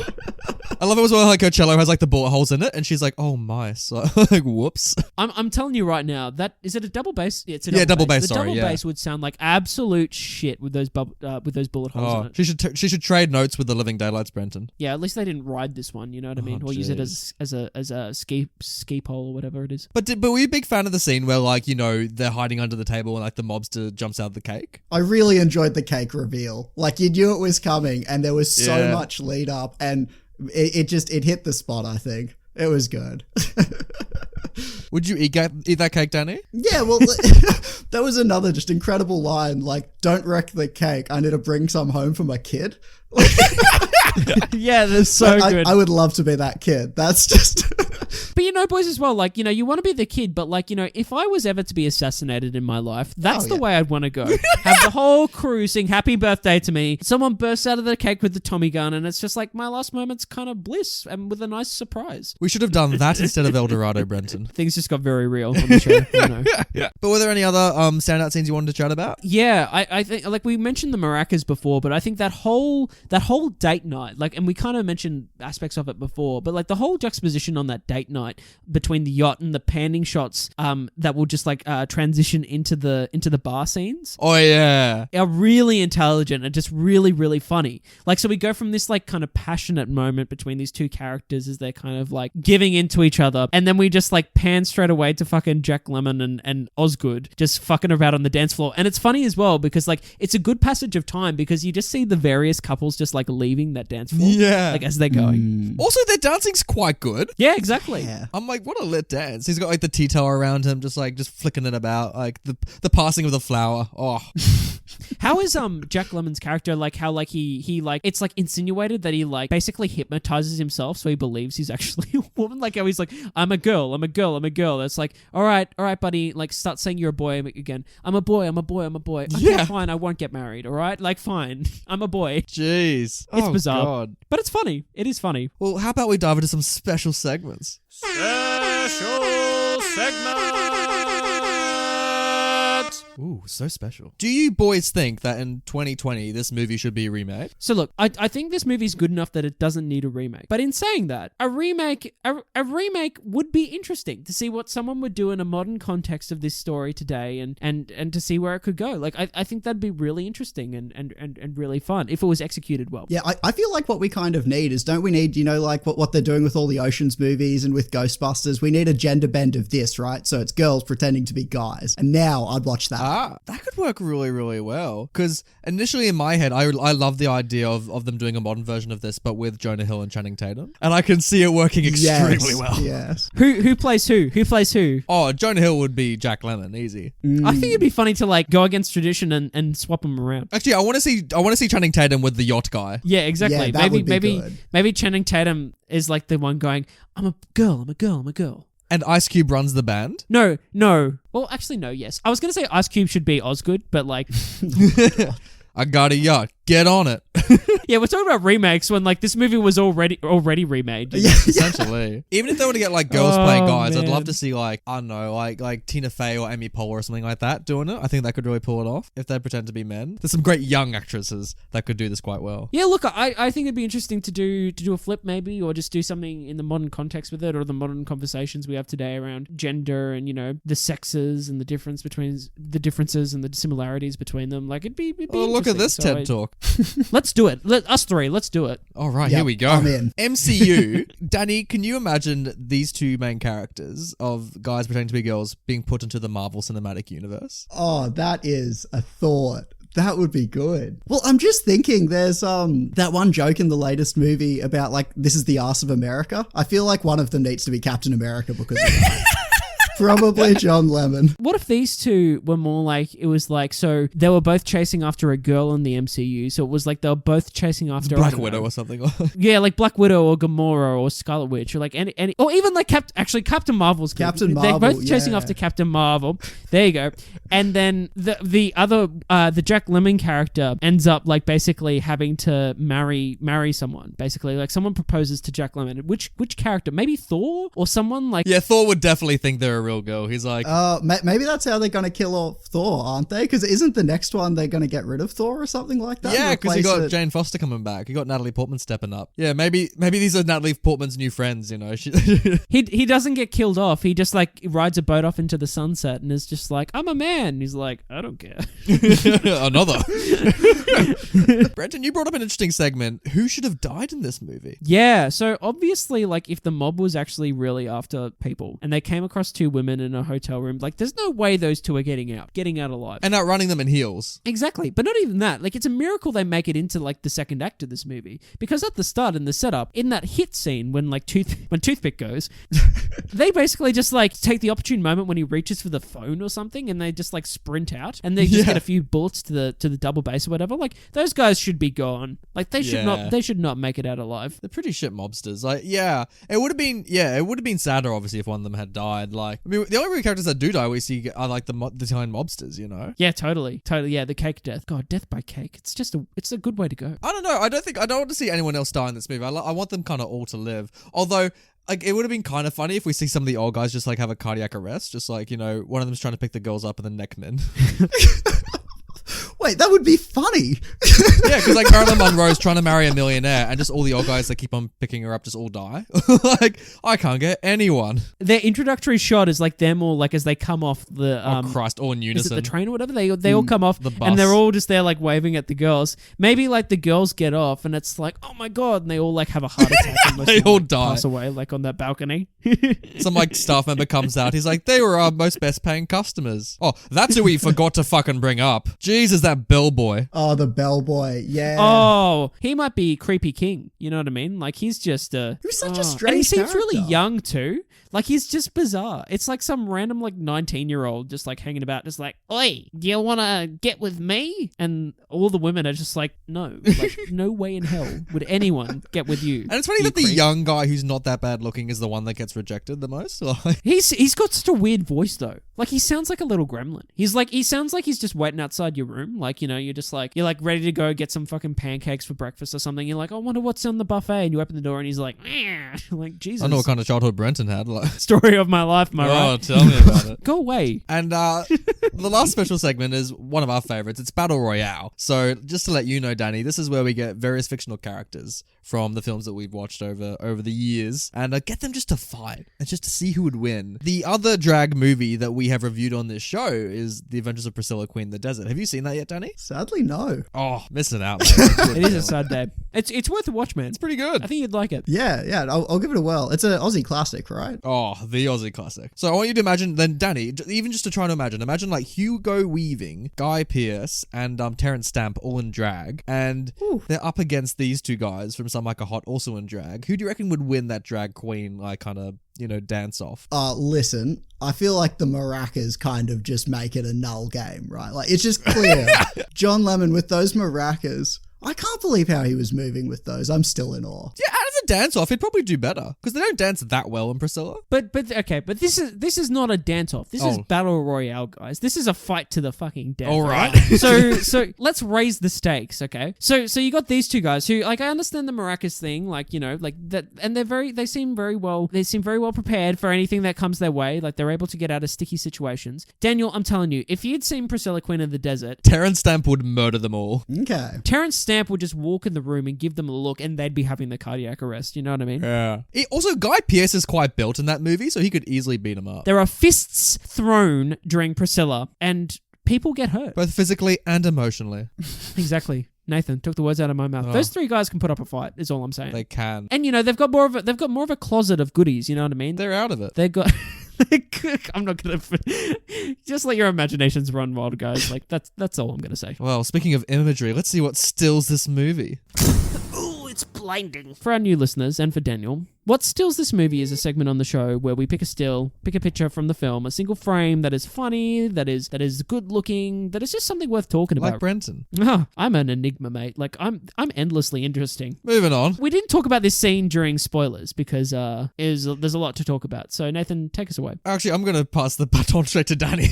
love it as well. Like her cello has like the bullet holes in it, and she's like, "Oh my!" So like, whoops. I'm telling you right now that is it a double bass? Yeah, it's a double bass. The double bass would sound like absolute shit with those bullet holes in it. She should trade notes with the Living Daylights, Brenton. Yeah, at least they didn't ride this one. You know what I mean? Or use it as a ski pole or whatever it is. But were you a big fan of the scene where like, you know, they're hiding under the table and like the mobster jumps out of the cake? I really enjoyed the cake reveal. Like you knew it was coming and there was so much lead up and it hit the spot, I think. It was good. Would you eat that cake, Danny? Yeah, well, that was another just incredible line. Like, don't wreck the cake. I need to bring some home for my kid. Yeah, that's so good. I would love to be that kid. That's just... But boys, as well, like, you want to be the kid, but like, if I was ever to be assassinated in my life, that's the way I'd want to go. Have the whole crew sing happy birthday to me. Someone bursts out of the cake with the Tommy gun, and it's just like my last moment's kind of bliss and with a nice surprise. We should have done that instead of El Dorado, Brenton. Things just got very real on the show. Yeah. But were there any other standout scenes you wanted to chat about? Yeah, I think, like, we mentioned the maracas before, but I think that whole date night, like, and we kind of mentioned aspects of it before, but like the whole juxtaposition on that date night between the yacht and the panning shots that will just like transition into the bar scenes. Oh yeah, are really intelligent and just really, really funny. Like, so we go from this like kind of passionate moment between these two characters as they're kind of like giving into each other, and then we just like pan straight away to fucking Jack Lemmon and Osgood just fucking about on the dance floor. And it's funny as well because like it's a good passage of time because you just see the various couples just like leaving that dance floor. Yeah. Like as they're going. Also, their dancing's quite good. Yeah, exactly. Yeah. I'm like, what a lit dance. He's got like the tea towel around him, just flicking it about, like the passing of the flower. Oh. How is Jack Lemmon's character, like how like he like it's like insinuated that he like basically hypnotizes himself so he believes he's actually a woman, like how he's like, I'm a girl. It's like, all right, buddy, like start saying you're a boy again. I'm a boy. Okay, Yeah. fine, I won't get married, all right? Like, fine. I'm a boy. Jeez. It's Oh, bizarre. God. But it's funny. It is funny. Well, how about we dive into some special segments? Special segment. Ooh, so special. Do you boys think that in 2020 this movie should be remade? So look, I think this movie's good enough that it doesn't need a remake. But in saying that, a remake would be interesting to see what someone would do in a modern context of this story today and to see where it could go. Like I think that'd be really interesting and really fun if it was executed well. Yeah, I feel like what we kind of need is, don't we need, like what they're doing with all the Oceans movies and with Ghostbusters? We need a gender bend of this, right? So it's girls pretending to be guys. And now I'd watch that. That could work really, really well. Because initially in my head, I love the idea of them doing a modern version of this, but with Jonah Hill and Channing Tatum. And I can see it working extremely well. Yes. Who plays who? Who plays who? Oh, Jonah Hill would be Jack Lemmon, easy. I think it'd be funny to like go against tradition and swap them around. Actually, I want to see Channing Tatum with the yacht guy. Yeah, exactly. Yeah, that would be good. Maybe Channing Tatum is like the one going, I'm a girl. And Ice Cube runs the band. No. Well, actually, no, yes. I was going to say Ice Cube should be Osgood, but like... I got a yacht. Get on it. Yeah, we're talking about remakes when like this movie was already remade. Yeah. Essentially. Even if they were to get like girls playing guys, I'd man. love to see like, I don't know, like Tina Fey or Amy Poehler or something like that doing it. I think that could really pull it off if they pretend to be men. There's some great young actresses that could do this quite well. Yeah, look, I think it'd be interesting to do a flip maybe, or just do something in the modern context with it, or the modern conversations we have today around gender and, the sexes and the differences and the similarities between them. Like it'd be Oh, look at this interesting. TED Talk. Let's do it. Let's do it. All right, Yep, here we go. I'm in. MCU. Danny, can you imagine these two main characters of guys pretending to be girls being put into the Marvel Cinematic Universe? Oh, that is a thought. That would be good. Well, I'm just thinking there's that one joke in the latest movie about like, this is the arse of America. I feel like one of them needs to be Captain America because of that. Probably John Lemon. What if these two were more like, it was like, so they were both chasing after a girl in the MCU, so it was like they were both chasing after Black Widow or something. Yeah, like Black Widow or Gamora or Scarlet Witch or like any or even like Captain Marvel's good. Captain They're Marvel, both chasing yeah. after Captain Marvel. There you go. And then the other the Jack Lemmon character ends up like basically having to marry someone. Basically, like someone proposes to Jack Lemmon. Which character? Maybe Thor or someone like. Yeah, Thor would definitely think they're a real girl. He's like, Maybe that's how they're going to kill off Thor, aren't they? Because isn't the next one they're going to get rid of Thor or something like that? yeah, because you Replace got it- Jane Foster coming back. You got Natalie Portman stepping up. Yeah, maybe these are Natalie Portman's new friends. He doesn't get killed off. He just like rides a boat off into the sunset and is just like, I'm a man. He's like, I don't care. Another. Brenton, you brought up an interesting segment. Who should have died in this movie? Yeah, so obviously, like, if the mob was actually really after people and they came across two women in a hotel room. Like, there's no way those two are getting out alive. And outrunning them in heels. Exactly. But not even that. Like, it's a miracle they make it into, like, the second act of this movie. Because at the start, in the setup, in that hit scene when, like, when Toothpick goes, they basically just, like, take the opportune moment when he reaches for the phone or something, and they just, like, sprint out, and they just get a few bullets to the double base or whatever. Like, those guys should be gone. Like, they should not make it out alive. They're pretty shit mobsters. Like, it would have been sadder, obviously, if one of them had died. Like, I mean, the only real characters that do die we see are, like, the Italian mobsters, you know? Yeah, totally. Yeah, the cake death. God, death by cake. It's a good way to go. I don't know. I don't want to see anyone else die in this movie. I want them kind of all to live. Although, like, it would have been kind of funny if we see some of the old guys just, like, have a cardiac arrest. Just, like, you know, one of them's trying to pick the girls up and then neck them in. Wait, that would be funny. Yeah, because, like, Marilyn Monroe's trying to marry a millionaire and just all the old guys that keep on picking her up just all die. Like, I can't get anyone. Their introductory shot is, like, them all, like, as they come off the... oh, Christ, all in unison. Is it the train or whatever? They all come off the bus. And they're all just there, like, waving at the girls. Maybe, like, the girls get off and it's like, oh my God, and they all, like, have a heart attack. And most They of them, all like, die. pass away, like, on that balcony. Some, like, staff member comes out. He's like, they were our most best paying customers. Oh, that's who we forgot to fucking bring up. Jesus, that bellboy. Oh, the bellboy. Yeah. Oh, he might be Creepy King. You know what I mean? Like, he's just a... He was such a strange And he seems really character. young, too. Like, he's just bizarre. It's like some random, like, 19-year-old just, like, hanging about, just like, oi, do you want to get with me? And all the women are just like, no. Like, no way in hell would anyone get with you. And it's funny you that the creep. young guy who's not that bad looking is the one that gets rejected the most. Like, He's got such a weird voice, though. Like, he sounds like a little gremlin. He sounds like he's just waiting outside your room. Like, you know, you're ready to go get some fucking pancakes for breakfast or something. You're like, I wonder what's on the buffet. And you open the door and he's like, like, Jesus. I know what kind of childhood Brenton had. Like, Story of my life, am I oh, right? tell me about it. Go away. And the last special segment is one of our favorites. It's Battle Royale. So just to let you know, Danny, this is where we get various fictional characters from the films that we've watched over the years and get them just to fight and just to see who would win. The other drag movie that we have reviewed on this show is The Adventures of Priscilla, Queen of the Desert. Have you seen that yet, Danny? Sadly, no. Oh, missing out, man. It is a sad day. It's worth a watch, man. It's pretty good. I think you'd like it. Yeah, I'll give it a whirl. It's an Aussie classic, right? Oh, the Aussie classic. So I want you to imagine, then Danny, even just to try to imagine like Hugo Weaving, Guy Pearce, and Terrence Stamp all in drag, and they're up against these two guys from Some Like a Hot also in drag. Who do you reckon would win that drag queen, like, kind of, you know, dance off? Listen, I feel like the maracas kind of just make it a null game, right? Like, it's just clear. John Lemon with those maracas. I can't believe how he was moving with those. I'm still in awe. Yeah, out of the dance off, he'd probably do better because they don't dance that well in Priscilla. But this is not a dance off. This is Battle Royale, guys. This is a fight to the fucking death. All right. So let's raise the stakes, okay? So you got these two guys who, like, I understand the maracas thing, like, you know, like that, and they seem very well prepared for anything that comes their way. Like, they're able to get out of sticky situations. Daniel, I'm telling you, if you'd seen Priscilla, Queen of the Desert, Terrence Stamp would murder them all. Okay. Terrence Stamp would just walk in the room and give them a look, and they'd be having the cardiac arrest. You know what I mean? Yeah. Also, Guy Pearce is quite built in that movie, so he could easily beat him up. There are fists thrown during Priscilla, and people get hurt. Both physically and emotionally. Exactly. Nathan took the words out of my mouth. Those three guys can put up a fight, is all I'm saying. They can. And, you know, they've got more of a closet of goodies, you know what I mean? They're out of it. They've got... I'm not gonna... Just let your imaginations run wild, guys. Like, that's all I'm gonna say. Well, speaking of imagery, let's see what stills this movie. Ooh, it's blinding. For our new listeners, and for Daniel, what stills this movie is a segment on the show where we pick a picture from the film, a single frame that is funny, that is good looking, that is just something worth talking Like about. Brenton. Oh, I'm an enigma, mate. Like, I'm endlessly interesting. Moving on. We didn't talk about this scene during spoilers because there's a lot to talk about. So Nathan, take us away. Actually, I'm going to pass the baton straight to Danny.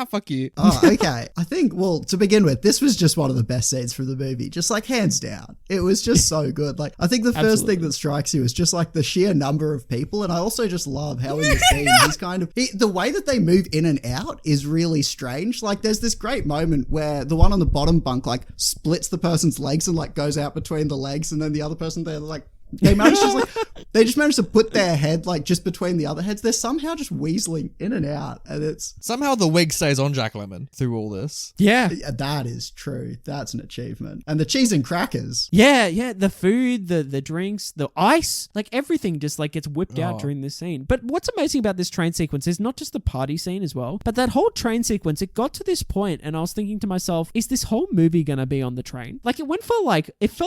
Fuck you. Oh, okay. I think, well, to begin with, this was just one of the best scenes from the movie. Just, like, hands down. It was just so good. Like, I think the first thing that strikes you is just, like, the sheer number of people. And I also just love how in the scene, he's kind of... the way that they move in and out is really strange. Like, there's this great moment where the one on the bottom bunk, like, splits the person's legs and, like, goes out between the legs, and then the other person there, like, They just managed to put their head like just between the other heads. They're somehow just weaseling in and out, and it's Somehow the wig stays on Jack Lemmon through all this. Yeah. that is true. That's an achievement. And the cheese and crackers. Yeah, the food, the drinks, the ice, like everything just like gets whipped out Oh. during this scene. But what's amazing about this train sequence is not just the party scene as well, but that whole train sequence, it got to this point and I was thinking to myself, is this whole movie gonna be on the train? Like it felt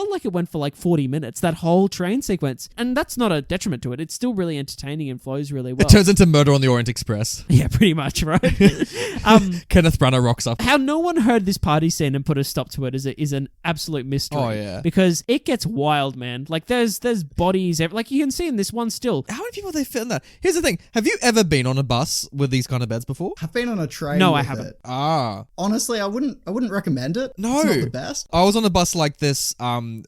like it went for like 40 minutes, that whole train sequence. And that's not a detriment to it. It's still really entertaining and flows really well. It turns into Murder on the Orient Express. Yeah, pretty much, right? Kenneth Branagh rocks up. How no one heard this party scene and put a stop to it is an absolute mystery. Oh, yeah. Because it gets wild, man. Like there's bodies, like you can see in this one still. How many people they fit in that? Here's the thing. Have you ever been on a bus with these kind of beds before? I've been on a train. No, I with haven't. it. Ah. Honestly, I wouldn't recommend it. No. It's not the best. I was on a bus like this from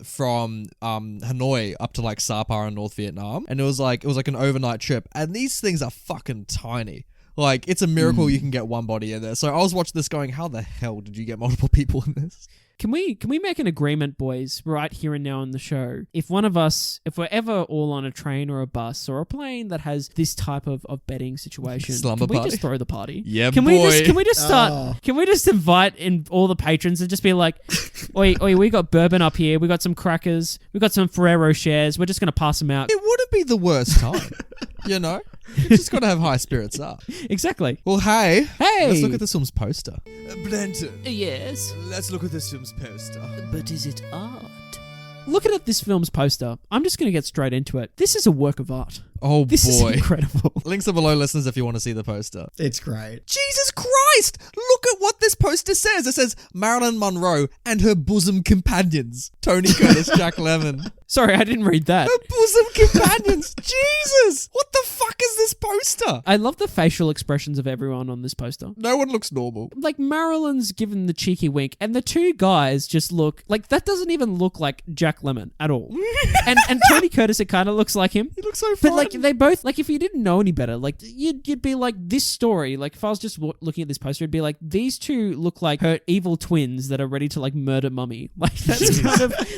Hanoi up to like Sapa in North Vietnam, and it was like an overnight trip, and these things are fucking tiny. Like, it's a miracle you can get one body in there. So I was watching this going, how the hell did you get multiple people in this? Can we make an agreement, boys, right here and now on the show? If one of us, if we're ever all on a train or a bus or a plane that has this type of betting situation, Slumber can we party? just throw the party? Yeah, can boy. Can we just start? Oh. Can we just invite in all the patrons and just be like, oi, we got bourbon up here, we got some crackers, we got some Ferrero shares, we're just gonna pass them out. It wouldn't be the worst time, you know? You just gotta have high spirits up. Exactly. Well, hey. Hey. Let's look at this film's poster. Banter. Yes, Let's look at this film's poster. but is it art? Looking at this film's poster, I'm just gonna get straight into it. This is a work of art. Oh, This boy. is incredible. Links are below, listeners, if you want to see the poster. It's great. Jesus Christ! Look at what this poster says. It says Marilyn Monroe and her bosom companions. Tony Curtis, Jack Lemmon. Sorry, I didn't read that. Her bosom companions. Jesus! What the fuck is this poster? I love the facial expressions of everyone on this poster. No one looks normal. Like Marilyn's given the cheeky wink, and the two guys just look like that doesn't even look like Jack Lemmon at all. and Tony Curtis, it kind of looks like him. He looks so But fun. like they both, like if you didn't know any better, like you'd be like this story. Like if I was just looking at this poster, it'd be like these two look like her evil twins that are ready to like murder Mummy. Like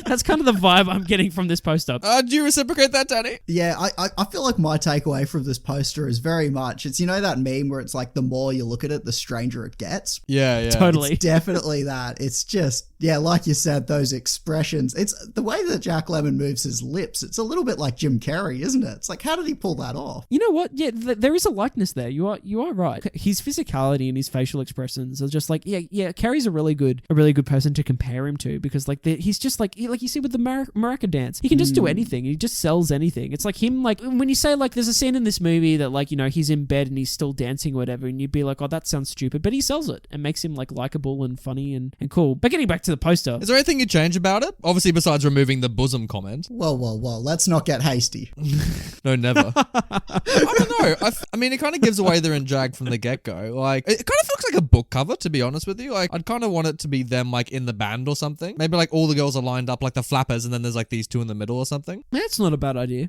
that's kind of the vibe I'm getting from this poster. Do you reciprocate that, Danny? Yeah, I feel like my takeaway from this poster is very much, it's, you know, that meme where it's like the more you look at it, the stranger it gets. Yeah. Totally. It's definitely that. It's just, yeah, like you said, those expressions. It's the way that Jack Lemmon moves his lips. It's a little bit like Jim Carrey, isn't it? It's like, how did he pull that off? You know what? Yeah, there is a likeness there. You are right. His physicality and his facial expressions are just like Carrie's a really good person to compare him to because like he's just like you see with the maraca dance. He can just do anything. He just sells anything. It's like him. Like when you say like there's a scene in this movie that like, you know, he's in bed and he's still dancing or whatever, and you'd be like, oh, that sounds stupid, but he sells it and makes him like likable and funny and cool. But getting back to the poster, Is there anything you'd change about it? Obviously, besides removing the bosom comment. Well, let's not get hasty. No, never. I don't know. I mean, it kind of gives away they're in Jag from the get-go. Like, it kind of looks like a book cover, to be honest with you. Like, I'd kind of want it to be them, like, in the band or something. Maybe, like, all the girls are lined up like the flappers, and then there's, like, these two in the middle or something. that's not a bad idea.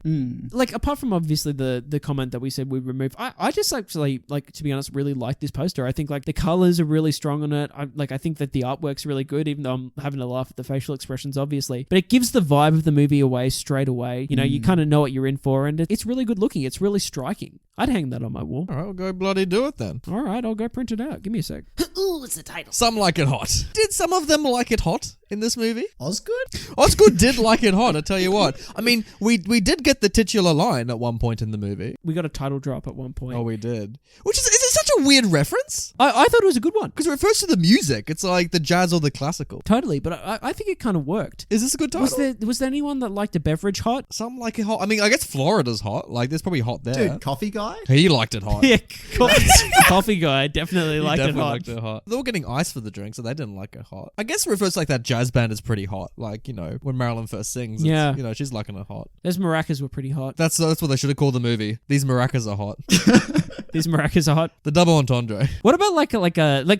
Like apart from obviously the comment that we said we remove, I just actually like, to be honest, really like this poster. I think like the colors are really strong on it. I think that the artwork's really good, even though I'm having to laugh at the facial expressions, obviously. But it gives the vibe of the movie away straight away. You know, you kind of know what you're in for, and it's really good looking. It's really striking. I'd hang that on my wall. All right, we'll go bloody do it then. All right, I'll go print it out. Give me a sec. Ooh, it's the title. Some like it hot. Did some of them like it hot in this movie? Osgood? Osgood did like it hot, I tell you what. I mean, we did get the titular line at one point in the movie. We got a title drop at one point. Oh, we did. Which is it such a weird reference? I thought it was a good one. Because it refers to the music. It's like the jazz or the classical. Totally, but I think it kind of worked. Is this a good title? Was there anyone that liked a beverage hot? Some like it hot. I mean, I guess Florida's hot. Like, there's probably hot there. Dude, coffee guy? He liked it hot. Yeah, coffee guy definitely liked it hot. Liked it hot. They were getting ice for the drink, so they didn't like it hot. I guess it refers to like that jazz band is pretty hot. Like, you know, when Marilyn first sings, it's, Yeah. you know, she's liking it hot. Those maracas were pretty hot. That's what they should have called the movie. These maracas are hot. These maracas are hot. The double entendre. What about like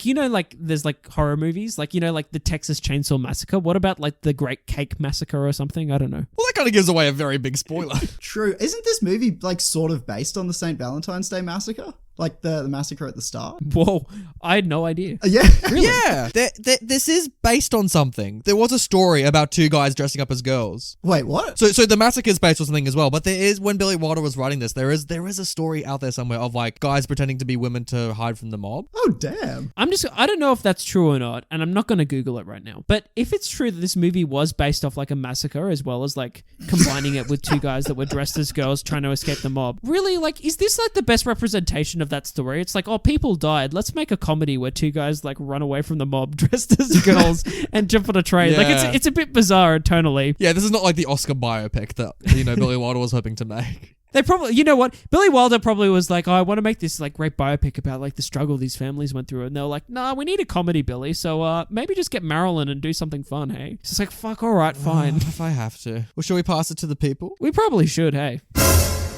you know, like there's like horror movies, like, you know, like the Texas Chainsaw Massacre. What about like the Great Cake Massacre or something? I don't know. Well, that kind of gives away a very big spoiler. True. Isn't this movie like sort of based on the St. Valentine's Day Massacre? Like the massacre at the start? Whoa, I had no idea. Yeah. Really? Yeah, this is based on something. There was a story about two guys dressing up as girls. Wait, what? So the massacre is based on something as well. But there is, when Billy Wilder was writing this, there is a story out there somewhere of like guys pretending to be women to hide from the mob. Oh, damn. I don't know if that's true or not, and I'm not going to Google it right now. But if it's true that this movie was based off like a massacre as well as like combining it with two guys that were dressed as girls trying to escape the mob, really, like, is this like the best representation of that story? It's like, oh, people died. Let's make a comedy where two guys like run away from the mob dressed as girls and jump on a train. Yeah. Like, it's a bit bizarre tonally. Yeah, this is not like the Oscar biopic that, Billy Wilder was hoping to make. They probably, you know what? Billy Wilder probably was like, oh, I want to make this like great biopic about like the struggle these families went through. And they were like, nah, we need a comedy, Billy. So maybe just get Marilyn and do something fun, hey? It's just like, fuck, all right, fine. If I have to. Well, shall we pass it to the people? We probably should, hey?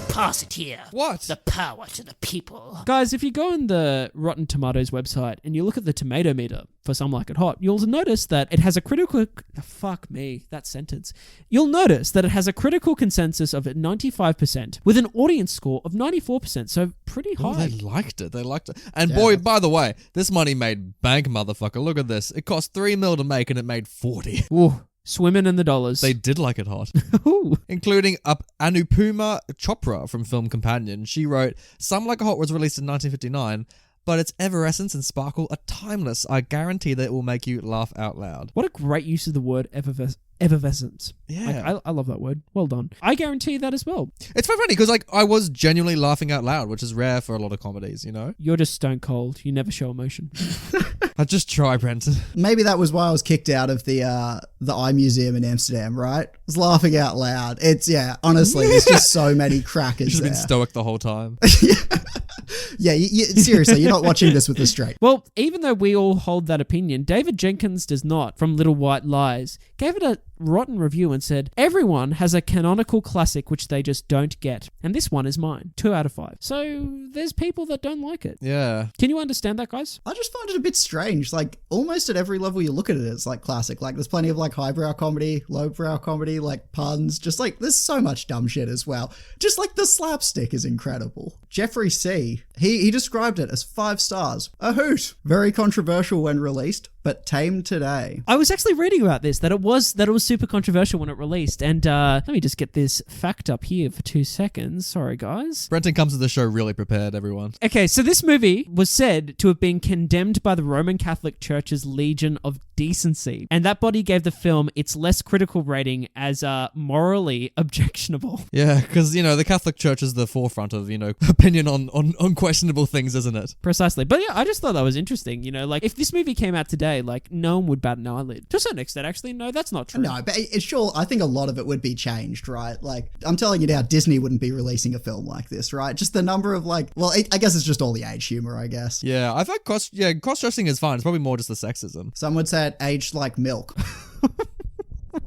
Pass it here. What? The power to the people. Guys, if you go on the Rotten Tomatoes website and you look at the tomato meter for Some Like It Hot, you'll notice that it has a critical... Fuck me, that sentence. You'll notice that it has a critical consensus of 95% with an audience score of 94%, so pretty high. Oh, they liked it. And boy, by the way, this money made bank, motherfucker. Look at this. It cost $3 million to make and it made 40. Ooh, swimming in the dollars. They did like it hot. Ooh. Including Anupama Chopra from Film Companion. She wrote, Some Like It Hot was released in 1959, but its effervescence and sparkle are timeless. I guarantee that it will make you laugh out loud. What a great use of the word effervescence. Yeah. Like, I love that word. Well done. I guarantee that as well. It's very funny because like I was genuinely laughing out loud, which is rare for a lot of comedies, You're just stone cold. You never show emotion. I just try, Brenton. Maybe that was why I was kicked out of the Eye Museum in Amsterdam, right? I was laughing out loud. Honestly, there's just so many crackers You've there. been stoic the whole time. Yeah, seriously, you're not watching this with a straight. Well, even though we all hold that opinion, David Jenkins does not, from Little White Lies, gave it a rotten review and said, everyone has a canonical classic which they just don't get. And this one is mine. 2 out of 5. So there's people that don't like it. Yeah. Can you understand that, guys? I just find it a bit strange. Like, almost at every level you look at it, it's like classic. Like, there's plenty of like highbrow comedy, lowbrow comedy, like puns. Just like, there's so much dumb shit as well. Just like the slapstick is incredible. Jeffrey C., he described it as 5 stars. A hoot. Very controversial when released, but tame today. I was actually reading about this, that it was super controversial when it released. And let me just get this fact up here for 2 seconds. Sorry, guys. Brenton comes to the show really prepared, everyone. Okay, so this movie was said to have been condemned by the Roman Catholic Church's Legion of Decency, and that body gave the film its less critical rating as morally objectionable. Yeah, because, the Catholic Church is the forefront of, opinion on questionable things, isn't it? Precisely. But yeah, I just thought that was interesting. Like, if this movie came out today, like, no one would bat an eyelid. To a certain extent, actually, no, that's not true. No, but it's sure, I think a lot of it would be changed, right? Like, I'm telling you now, Disney wouldn't be releasing a film like this, right? Just the number of I guess it's just all the age humor, I guess. Yeah, I think cross-dressing is fine. It's probably more just the sexism. Some would say it aged like milk.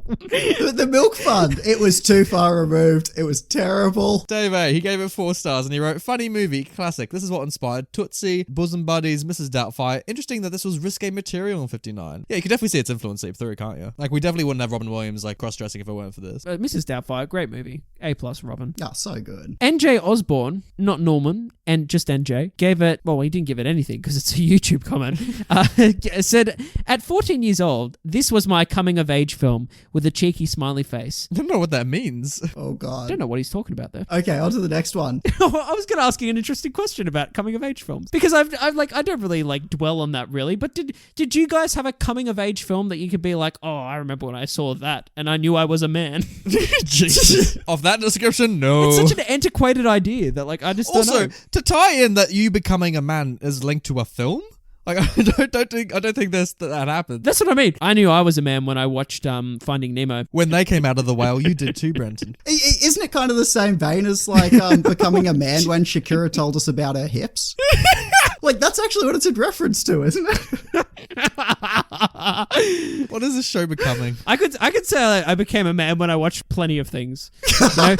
The milk fund, it was too far removed. It was terrible. Dave A., he gave it 4 stars and he wrote, funny movie, classic. This is what inspired Tootsie, Bosom Buddies, Mrs. Doubtfire. Interesting that this was risque material in 59. Yeah, you can definitely see its influence seep through, can't you? Like, we definitely wouldn't have Robin Williams, like, cross-dressing if it weren't for this. Mrs. Doubtfire, great movie. A+ Robin. Oh, so good. NJ Osborne, not Norman, and just NJ, gave it, well, he didn't give it anything because it's a YouTube comment, said, at 14 years old, this was my coming-of-age film with a cheeky smiley face. I don't know what that means. Oh, I God. don't know what he's talking about there. Okay, on to the next one. I was going to ask you an interesting question about coming-of-age films because I don't really like dwell on that really, but did you guys have a coming-of-age film that you could be like, oh, I remember when I saw that and I knew I was a man? Jesus. Of that description, no. It's such an antiquated idea that I just don't know. Also, to tie in that you becoming a man is linked to a film? Like, I don't think that happened. That's what I mean. I knew I was a man when I watched Finding Nemo. When they came out of the whale, you did too, Brenton. Isn't it kind of the same vein as becoming a man when Shakira told us about her hips? Like, that's actually what it's in reference to, isn't it? What is this show becoming? I could say I became a man when I watched Plenty of Things. No?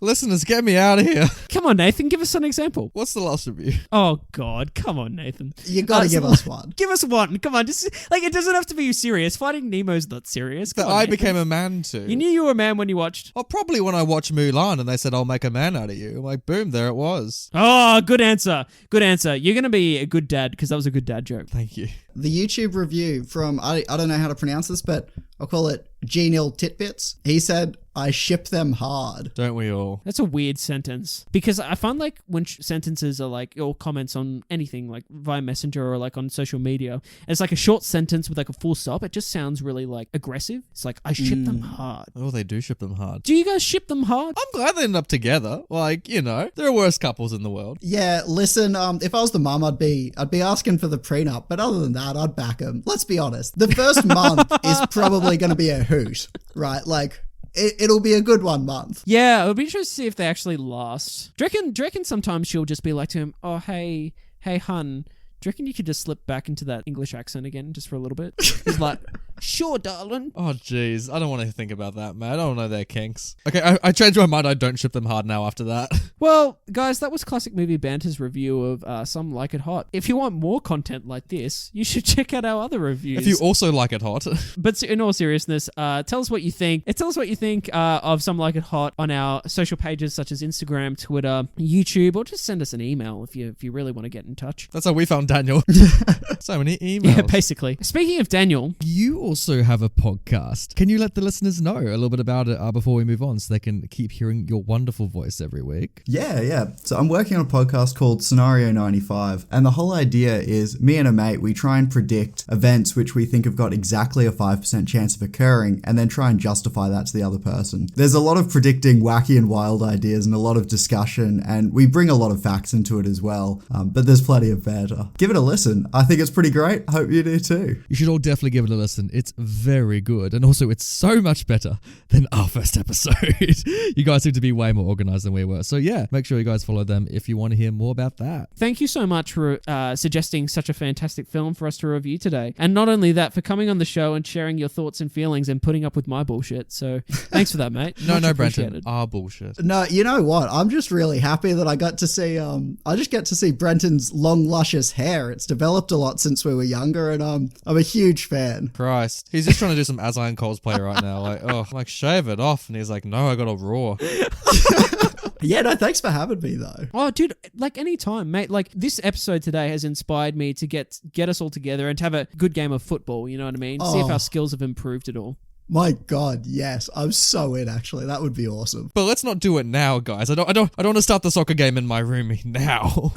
Listeners, get me out of here. Come on, Nathan, give us an example. What's the last review? Oh, God. Come on, Nathan. You gotta give us one. Give us one. Come on. Just like, it doesn't have to be serious. Finding Nemo's not serious. That Come on, I Nathan. became a man too. You knew you were a man when you watched. Oh, probably when I watched Mulan and they said, I'll make a man out of you. I'm like, boom, there it was. Oh, good answer. Good answer. You're going to be a good dad because that was a good dad joke. Thank you. The YouTube review from, I don't know how to pronounce this, but I'll call it G-Nil Titbits. He said, I ship them hard. Don't we all? That's a weird sentence because I find like when sentences are like, or comments on anything like via Messenger or like on social media, it's like a short sentence with like a full stop. It just sounds really like aggressive. It's like, I ship them hard. Oh, they do ship them hard. Do you guys ship them hard? I'm glad they ended up together. Like, you know, there are worse couples in the world. Yeah, listen, if I was the mum, I'd be asking for the prenup, but other than that, I'd back him. Let's be honest. The first month is probably going to be a hoot, right? Like, it'll be a good 1 month. Yeah, it would be interesting to see if they actually last. Do you reckon sometimes she'll just be like to him, oh, hey, hun, do you reckon you could just slip back into that English accent again just for a little bit? He's like, sure, darling. Oh, jeez. I don't want to think about that, man. I don't know their kinks. Okay, I changed my mind. I don't ship them hard now after that. Well, guys, that was Classic Movie Banter's review of Some Like It Hot. If you want more content like this, you should check out our other reviews. If you also like it hot. But in all seriousness, tell us what you think. Tell us what you think of Some Like It Hot on our social pages such as Instagram, Twitter, YouTube, or just send us an email if you really want to get in touch. That's how we found Daniel. So many emails. Yeah, basically. Speaking of Daniel, You also have a podcast. Can you let the listeners know a little bit about it before we move on so they can keep hearing your wonderful voice every week? Yeah. So I'm working on a podcast called Scenario 95, and the whole idea is me and a mate, we try and predict events which we think have got exactly a 5% chance of occurring, and then try and justify that to the other person. There's a lot of predicting wacky and wild ideas and a lot of discussion, and we bring a lot of facts into it as well, but there's plenty of banter. Give it a listen. I think it's pretty great. Hope you do too. You should all definitely give it a listen. It's very good. And also, it's so much better than our first episode. You guys seem to be way more organized than we were. So yeah, make sure you guys follow them if you want to hear more about that. thank you so much for suggesting such a fantastic film for us to review today. And not only that, for coming on the show and sharing your thoughts and feelings and putting up with my bullshit. So thanks for that, mate. No, Much Brenton. appreciated. Our bullshit. No, you know what? I'm just really happy that I got to see, I just get to see Brenton's long, luscious hair. It's developed a lot since we were younger, and I'm a huge fan. Christ. He's just trying to do some Aslan cosplay right now. Like, shave it off. And he's like, no, I got a raw. Yeah, no, thanks for having me, though. Oh, dude, like any time, mate. Like this episode today has inspired me to get us all together and to have a good game of football. You know what I mean? See if our skills have improved at all. My God, yes. I'm so in, actually. That would be awesome. But let's not do it now, guys. I don't want to start the soccer game in my room now.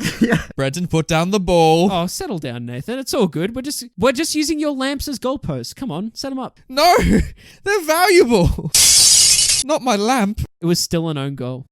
Brenton, put down the ball. Oh, settle down, Nathan. It's all good. We're just using your lamps as goalposts. Come on, set them up. No, they're valuable. Not my lamp. It was still an own goal.